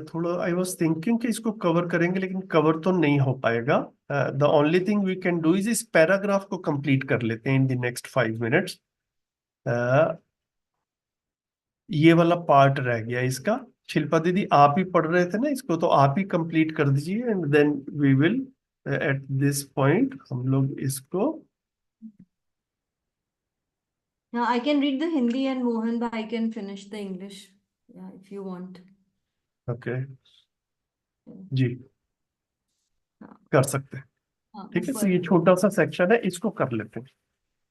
थोड़ा आई वॉज थिंकिंग कि इसको कवर करेंगे, लेकिन कवर तो नहीं हो पाएगा. The only thing we can do is इस पैराग्राफ को कंप्लीट कर लेते हैं इन द नेक्स्ट 5 मिनट्स. ये वाला पार्ट रह गया इसका. शिल्पा दीदी, आप ही पढ़ रहे थे ना इसको, तो आप ही कंप्लीट कर दीजिए and then we will at this point हम लोग इसको. Yeah, I can read the Hindi and Mohan bhai can finish the English. Yeah, if you want. Okay जी, हाँ. कर सकते हैं. हाँ, ठीक है, तो ऊपर. ये छोटा सा सेक्शन है, इसको कर लेते हैं.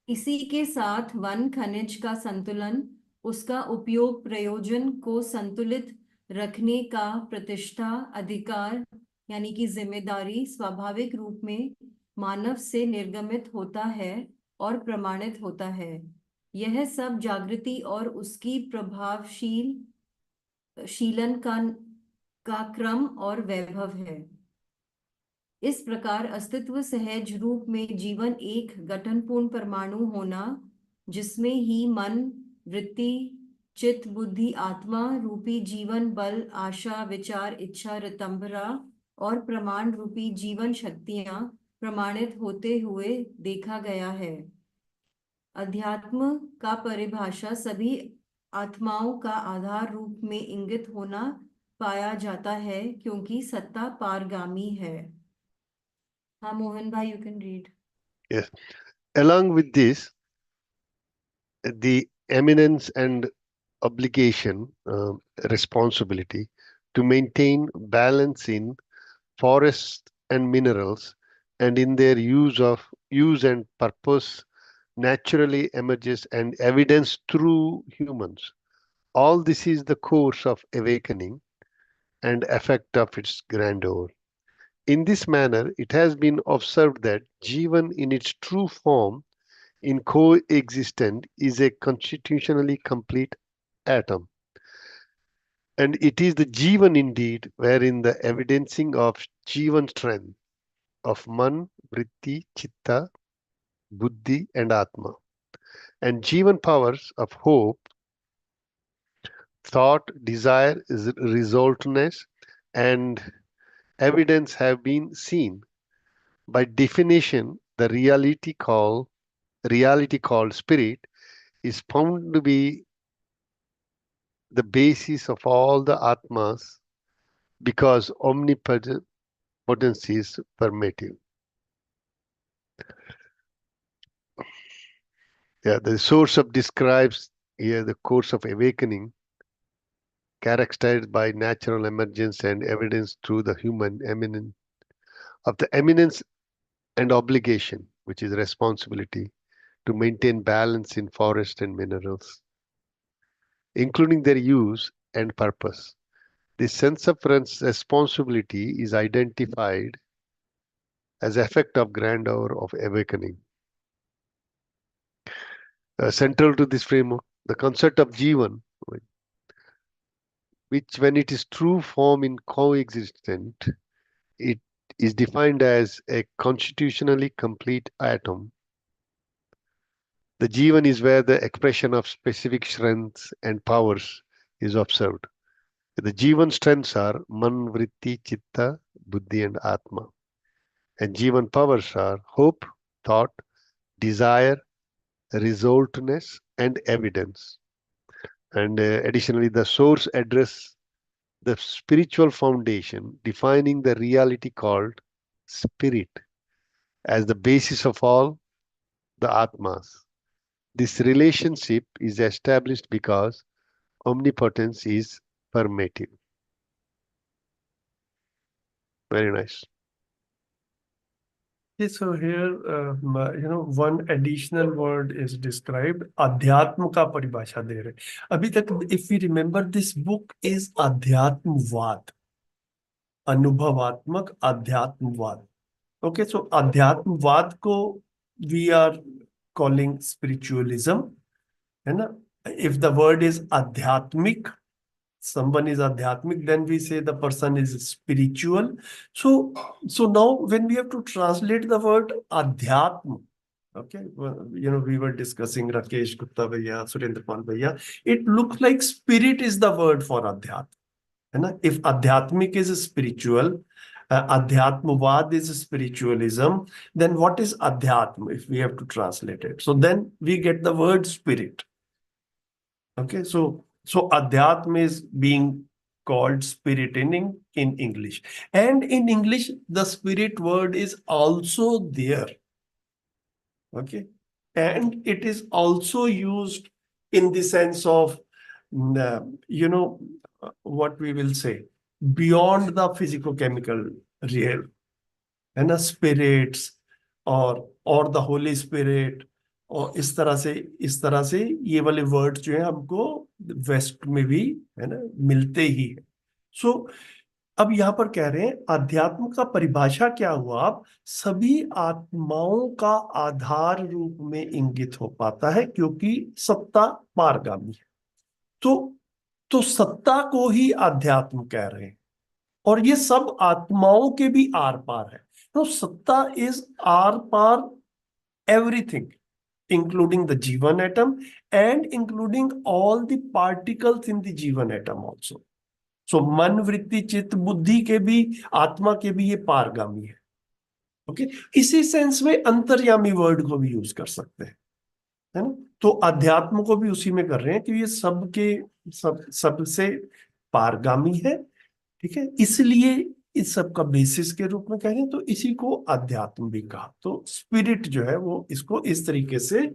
इसी के साथ वन खनिज का संतुलन, उसका उपयोग प्रयोजन को संतुलित रखने का प्रतिष्ठा, अधिकार यानी कि जिम्मेदारी स्वाभाविक रूप में मानव से निर्गमित होता है और प्रमाणित होता है. यह सब जागृति और उसकी शीलन का क्रम और वैभव है. इस प्रकार अस्तित्व सहज रूप में जीवन एक गठनपूर्ण परमाणु होना, जिसमें ही मन, वृत्ति, चित्त, बुद्धि, आत्मा रूपी जीवन बल, आशा, विचार, इच्छा, रितंभरा और प्रमाण रूपी जीवन शक्तियां प्रमाणित होते हुए देखा गया है. अध्यात्म का परिभाषा सभी आत्माओं का आधार रूप में इंगित होना पाया जाता है, क्योंकि सत्ता पारगामी है. हाँ मोहन भाई, you can read. Yes. Along with this, the eminence and obligation, responsibility to maintain balance in forests and minerals and in their use and purpose naturally emerges and evidence through humans. All this is the course of awakening and effect of its grandeur. In this manner, it has been observed that Jivan in its true form in coexistent is a constitutionally complete atom. And it is the Jivan indeed, wherein the evidencing of Jivan strength of Man, Vritti, Chitta, Buddhi, and Atma, and Jivan powers of hope, thought, desire, resolveness, and evidence have been seen. By definition, the reality called spirit is found to be the basis of all the atmas because omnipotency is permittive. Yeah, the source of describes here the course of awakening characterized by natural emergence and evidence through the human eminence of the eminence and obligation, which is responsibility to maintain balance in forest and minerals, including their use and purpose. This sense of responsibility is identified as effect of grandeur of awakening. Central to this framework, the concept of Jivan, which when it is true form in coexistent, it is defined as a constitutionally complete atom. The Jivan is where the expression of specific strengths and powers is observed. The Jivan strengths are Man, Vritti, Chitta, Buddhi, and Atma. And Jivan powers are hope, thought, desire, resolvedness, and evidence. And additionally, the source address the spiritual foundation, defining the reality called spirit as the basis of all the Atmas. This relationship is established because omnipotence is permittive. Very nice. Okay, so here, one additional word is described. अध्यात्म का परिभाषा दे रहे. अभी तक, if we remember, this book is अध्यात्मवाद, अनुभवात्मक अध्यात्मवाद. Okay, so अध्यात्मवाद को we are calling spiritualism, है ना? If the word is adhyatmic, someone is adhyatmic, then we say the person is spiritual. So now when we have to translate the word adhyatma, okay, we were discussing Rakesh Gupta Bhaiya, Surendra Pal Bhaiya, it looks like spirit is the word for adhyat. If adhyatmic is spiritual, adhyatmavad is spiritualism, then what is adhyatma if we have to translate it? So then we get the word spirit. Okay, so adhyatma is being called spirit in English. And in English, the spirit word is also there. Okay, and it is also used in the sense of, what we will say, beyond the physico-chemical realm, and the spirits or the Holy Spirit, और इस तरह से ये वाले word जो है हमको waste में भी, है ना, मिलते ही है. सो अब यहाँ पर कह रहे हैं अध्यात्म का परिभाषा क्या हुआ? आप सभी आत्माओं का आधार रूप में इंगित हो पाता है, क्योंकि सत्ता पारगामी है. तो सत्ता को ही अध्यात्म कह रहे हैं, और ये सब आत्माओं के भी आर पार है. तो सत्ता इज आर पार everything, including the Jivan atom and including all the particles in the Jivan atom also. So मन, वृत्ति, चित्त, बुद्धि के भी, आत्मा के भी ये पारगामी है. ओके, इसी सेंस में अंतर्यामी वर्ड को भी यूज कर सकते हैं, है ना? तो अध्यात्म को भी उसी में कर रहे हैं कि ये सबसे पारगामी है. ठीक है, इसलिए इस सब का बेसिस के रूप में कह रहे हैं, तो इसी को अध्यात्म भी कहा. तो स्पिरिट जो है वो इसको इस तरीके से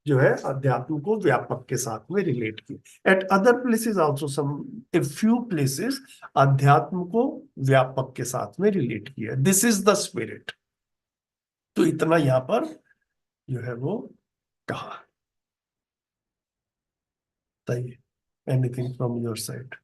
जो है अध्यात्म को व्यापक के साथ में रिलेट किया. At other places also, some a few places अध्यात्म को व्यापक के साथ में रिलेट किया. This is the spirit. तो इतना यहां पर जो है वो कहा. बताइए, anything from your side?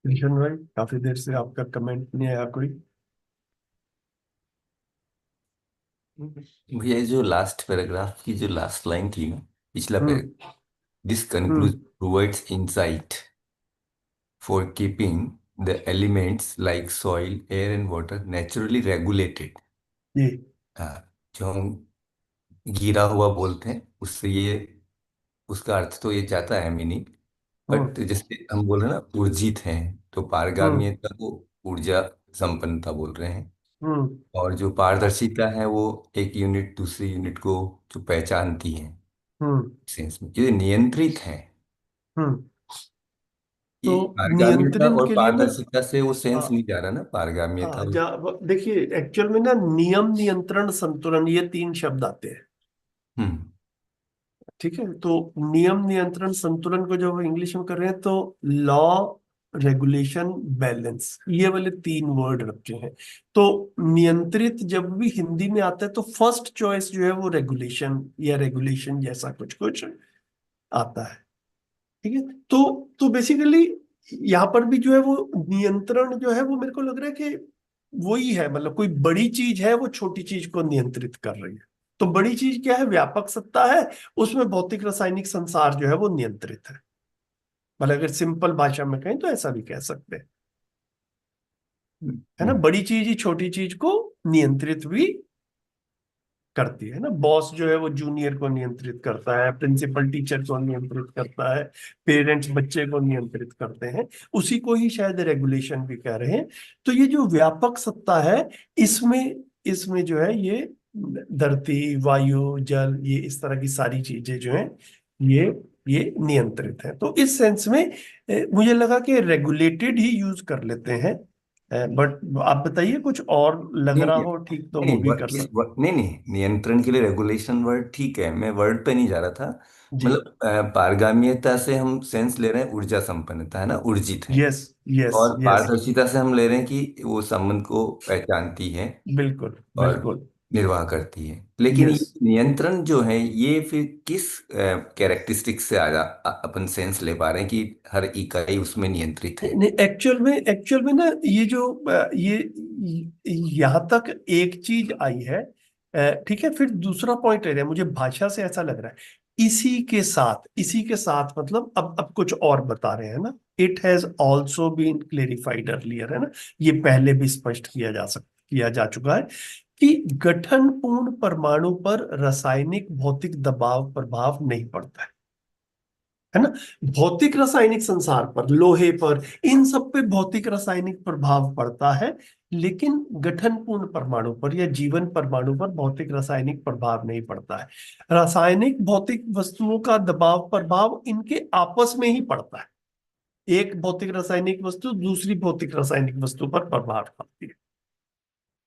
Krishna भाई, काफी देर से आपका कमेंट नहीं आया कोई। भैया ये जो लास्ट पैराग्राफ की जो लास्ट लाइन थी ना, पिछला hmm paragraph, this conclusion hmm provides insight for keeping the elements like soil air and water naturally regulated. ये हाँ, जो हम गिरा हुआ बोलते हैं उससे ये, उसका अर्थ तो ये जाता है मीनिंग। बट हम्म जैसे हम बोल रहे हैं ना उर्जित हैं, तो हम्म पारगाम्यता को ऊर्जा संपन्नता बोल रहे हैं। हम्म और जो पारदर्शिता है वो एक यूनिट दूसरी यूनिट को जो पहचानती है, हम्म सेंस में ये नियंत्रित है। हम्म तो ये पारगाम्यता नियंत्रण और के लिए ना, पारदर्शिता से वो आ, सेंस नहीं जा रहा ना, पारगाम्यता देखिए एक्चुअल में ना, नियम, नियंत्रण, संतुलन, ये तीन शब्द आते हैं। हम्म ठीक है, तो नियम, नियंत्रण, संतुलन को जब इंग्लिश में कर रहे हैं तो लॉ, रेगुलेशन, बैलेंस, ये वाले तीन वर्ड रखे हैं। तो नियंत्रित जब भी हिंदी में आता है तो फर्स्ट चॉइस जो है वो रेगुलेशन या रेगुलेशन जैसा कुछ कुछ आता है। ठीक है, तो बेसिकली यहाँ पर भी जो है वो नियंत्रण जो है वो मेरे को लग रहा है कि वही है, मतलब कोई बड़ी चीज है वो छोटी चीज को नियंत्रित कर रही है। तो बड़ी चीज क्या है? व्यापक सत्ता है, उसमें भौतिक रासायनिक संसार जो है वो नियंत्रित है। मतलब अगर सिंपल भाषा में कहें तो ऐसा भी कह सकते हैं, है ना। हम्म बड़ी चीज ही छोटी चीज को नियंत्रित भी करती है ना। बॉस जो है वो जूनियर को नियंत्रित करता है, प्रिंसिपल टीचर को नियंत्रित करता है, पेरेंट्स बच्चे को नियंत्रित करते हैं। उसी को ही शायद रेगुलेशन भी कह रहे हैं। तो ये जो व्यापक सत्ता है, इसमें इसमें जो है ये धरती, वायु, जल, ये इस तरह की सारी चीजें जो हैं ये ये नियंत्रित है। तो इस सेंस में मुझे लगा कि रेगुलेटेड ही यूज कर लेते हैं। बट आप बताइए, कुछ और लग नहीं रहा नहीं हो ठीक तो वो नहीं, भी कर सकते। नहीं नहीं, नियंत्रण के लिए रेगुलेशन वर्ड ठीक है, मैं वर्ड पे नहीं जा रहा था। जी। मतलब पारगाम्यता से हम सेंस ले रहे हैं ऊर्जा संपन्नता, है ना, ऊर्जित है। यस यस और यस। पारदर्शिता से हम ले रहे हैं कि वो संबंध को पहचानती है बिल्कुल और बिल्कुल। निर्वाह करती है। लेकिन ये यस। नियंत्रण जो है ये फिर किस कैरेक्टरिस्टिक से अपन सेंस ले पा रहे हैं कि हर इकाई उसमें नियंत्रित है। नहीं, एक्चुअल में ना, ये जो यहाँ तक एक चीज आई है। ठीक है, फिर दूसरा पॉइंट है, मुझे भाषा से ऐसा लग रहा है, इसी के साथ मतलब अब कुछ और बता रहे हैं ना। It has also been clarified earlier, है ना। ये पहले भी स्पष्ट किया जा चुका है कि गठन पूर्ण परमाणु पर रासायनिक भौतिक दबाव प्रभाव नहीं पड़ता है ना। भौतिक रासायनिक संसार पर, लोहे पर, इन सब पे भौतिक रासायनिक प्रभाव पड़ता है, लेकिन गठन पूर्ण परमाणु पर या जीवन परमाणु पर भौतिक रासायनिक प्रभाव नहीं पड़ता है। रासायनिक भौतिक वस्तुओं का दबाव प्रभाव इनके आपस में ही पड़ता है। एक भौतिक रासायनिक वस्तु दूसरी भौतिक रासायनिक वस्तु पर प्रभाव डालती है।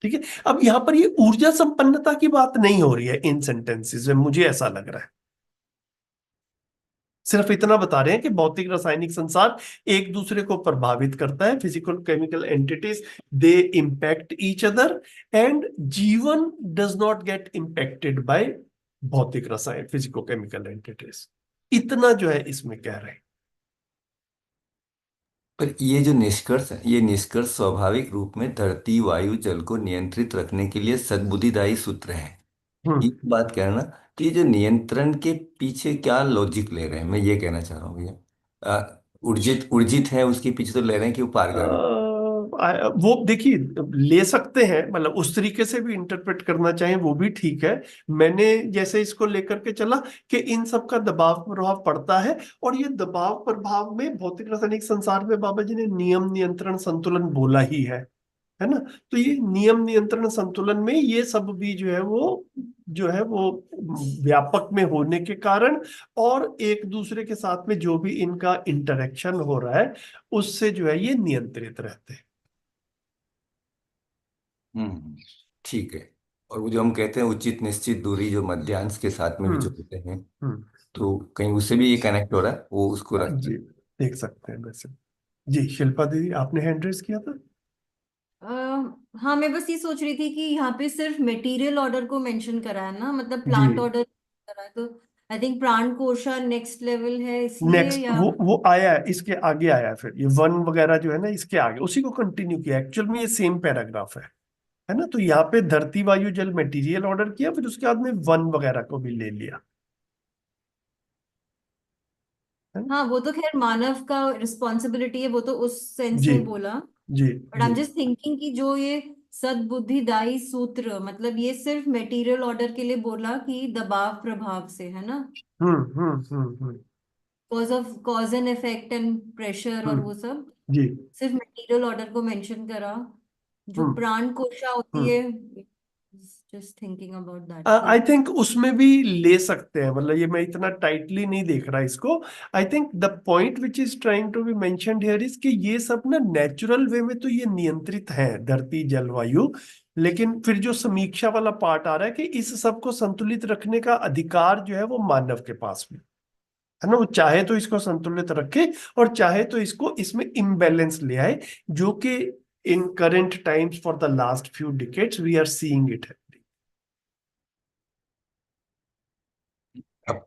ठीक है, अब यहां पर ये ऊर्जा संपन्नता की बात नहीं हो रही है इन सेंटेंसेस में, मुझे ऐसा लग रहा है। सिर्फ इतना बता रहे हैं कि भौतिक रासायनिक संसार एक दूसरे को प्रभावित करता है, physical chemical entities, they impact each other, and जीवन does not get impacted by भौतिक रसायन, फिजिको केमिकल एंटिटीज। इतना जो है इसमें कह रहे हैं। पर ये जो निष्कर्ष है, ये निष्कर्ष स्वाभाविक रूप में धरती वायु जल को नियंत्रित रखने के लिए सद्बुद्धिदायी सूत्र है। हम्म एक बात कहना कि ये जो नियंत्रण के पीछे क्या लॉजिक ले रहे हैं, मैं ये कहना चाह रहा हूँ भैया। उर्जित उर्जित है उसके पीछे तो ले रहे हैं कि वो पारगामी। वो देखिए, ले सकते हैं, मतलब उस तरीके से भी इंटरप्रेट करना चाहें वो भी ठीक है। मैंने जैसे इसको लेकर के चला कि इन सब का दबाव प्रभाव पड़ता है, और ये दबाव प्रभाव में भौतिक रासायनिक संसार में बाबा जी ने नियम, नियंत्रण, संतुलन बोला ही है ना। तो ये नियम, नियंत्रण, संतुलन में ये सब भी जो है वो व्यापक में होने के कारण, और एक दूसरे के साथ में जो भी इनका इंटरेक्शन हो रहा है उससे जो है ये नियंत्रित रहते हैं। हम्म ठीक है। और वो जो हम कहते हैं उचित निश्चित दूरी जो मध्यांश के साथ में भी हम्म जोड़ते हैं, हम्म तो कहीं उससे भी ये कनेक्ट हो रहा है, वो उसको रखते जी, हैं। देख सकते हैं वैसे। जी, शिल्पा दीदी, आपने हैंड रेस किया था। अ, हाँ, मैं बस ये सोच रही थी कि यहाँ पे सिर्फ मटेरियल ऑर्डर को मेंशन करा है ना, मतलब जी। प्लांट ऑर्डर करा है, तो आई थिंक प्राण कोशा नेक्स्ट लेवल है इसलिए, नेक्स्ट या वो आया है, इसके आगे आया है, फिर ये वन वगैरह जो है ना इसके आगे उसी को कंटिन्यू किया। एक्चुअल में ये सेम पैराग्राफ है ना। तो यहाँ पे धरती वायु जल मटेरियल ऑर्डर किया, फिर उसके बाद में वन वगैरह को भी ले लिया, है ना? हाँ वो तो खैर मानव का रिस्पॉन्सिबिलिटी है, वो तो उस सेंस जी में बोला। जी बट आई जी। एम जस्ट थिंकिंग कि जो ये सद्बुद्धिदायी सूत्र, मतलब ये सिर्फ मटेरियल ऑर्डर के लिए बोला कि दबाव प्रभाव से, है ना, hmm. Cause and effect and pressure और हम्म। वो सब, जी। सिर्फ मटेरियल ऑर्डर को मेंशन करा। जो हम्म। प्राण कोशा होती हम्म। है, just thinking about that I कि थिंक उसमें भी ले सकते हैं, मतलब ये मैं इतना टाइटली नहीं देख रहा इसको। I think the point which is trying to be mentioned here is कि ये सब ना नेचुरल वे में तो ये नियंत्रित है, धरती जलवायु। लेकिन फिर जो समीक्षा वाला पार्ट आ रहा है कि इस सब को संतुलित रखने का अधिकार जो है वो मानव के पास में है ना। वो चाहे तो इसको संतुलित रखे और चाहे तो इसको इसमें इम्बैलेंस ले आए, जो कि in current times for the last few decades we are seeing it.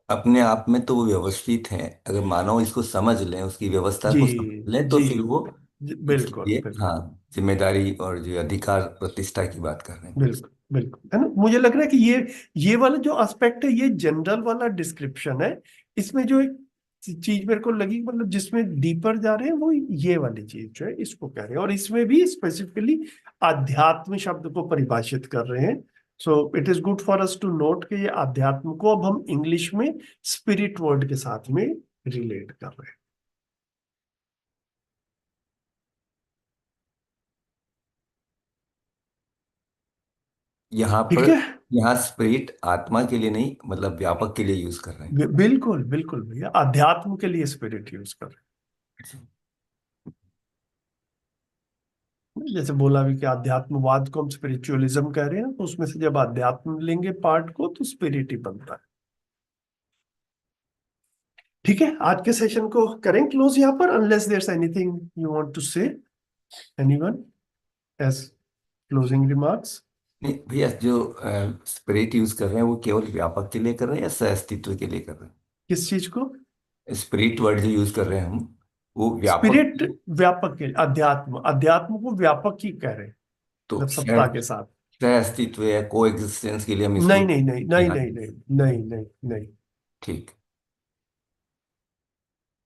अपने आप में तो वो व्यवस्थित है, अगर मानव इसको समझ लें, उसकी व्यवस्था जी को समझ लें, तो जी फिर वो इसके बिल्कुल लिए, बिल्कुल हाँ, जिम्मेदारी और जो अधिकार प्रतिष्ठा की बात कर रहे हैं। बिल्कुल बिल्कुल, है ना। मुझे लग रहा है कि ये वाला जो एस्पेक्ट है ये जनरल वाला डिस्क्रिप्शन है। इसमें जो एक चीज मेरे को लगी, मतलब जिसमें डीपर जा रहे हैं, वो ये वाली चीज जो है इसको कह रहे हैं, और इसमें भी स्पेसिफिकली आध्यात्म शब्द को परिभाषित कर रहे हैं। So it is good for us to note कि ये आध्यात्म को अब हम इंग्लिश में स्पिरिट वर्ड के साथ में रिलेट कर रहे हैं। यहाँ ठीक पर, है। यहाँ स्पिरिट आत्मा के लिए नहीं, मतलब व्यापक के लिए यूज कर रहे हैं। बिल्कुल बिल्कुल भैया, अध्यात्म के लिए स्पिरिट यूज कर रहे हैं। जैसे बोला भी कि अध्यात्मवाद को हम स्पिरिचुअलिज्म कह रहे हैं, तो उसमें से जब अध्यात्म लेंगे पार्ट को तो स्पिरिट ही बनता है। ठीक है, आज के सेशन को करें क्लोज यहाँ पर, unless there is anything you want to say, anyone as closing remarks. नहीं भैया, जो स्पिरिट यूज कर रहे हैं वो केवल व्यापक के लिए कर रहे हैं या सह अस्तित्व के लिए कर रहे किस चीज को? हैं? स्पिरिट वर्ड जो यूज कर रहे हैं हम, वो व्यापक स्पिरिट व्यापक के, अध्यात्म अध्यात्म को व्यापक ही कह रहे हैं, तो मतलब सह सत्ता के साथ। सह अस्तित्व या को एग्जिस्टेंस के लिए हम इसको नहीं नहीं नहीं नहीं यहाँ, नहीं नहीं नहीं नहीं नहीं, ठीक।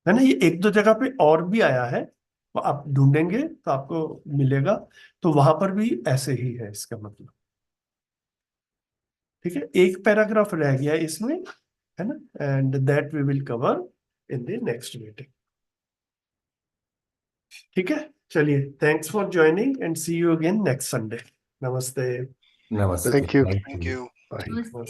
है ना। ये एक दो जगह पे और भी आया है, तो आप ढूंढेंगे तो आपको मिलेगा। तो वहां पर भी ऐसे ही है इसका मतलब। ठीक है, एक पैराग्राफ रह गया है इसमें, है ना, and that we will cover in the next meeting. ठीक है, चलिए, thanks for joining and see you again next Sunday. नमस्ते। नमस्ते, Thank you. Thank thank you. You. Bye. नमस्ते।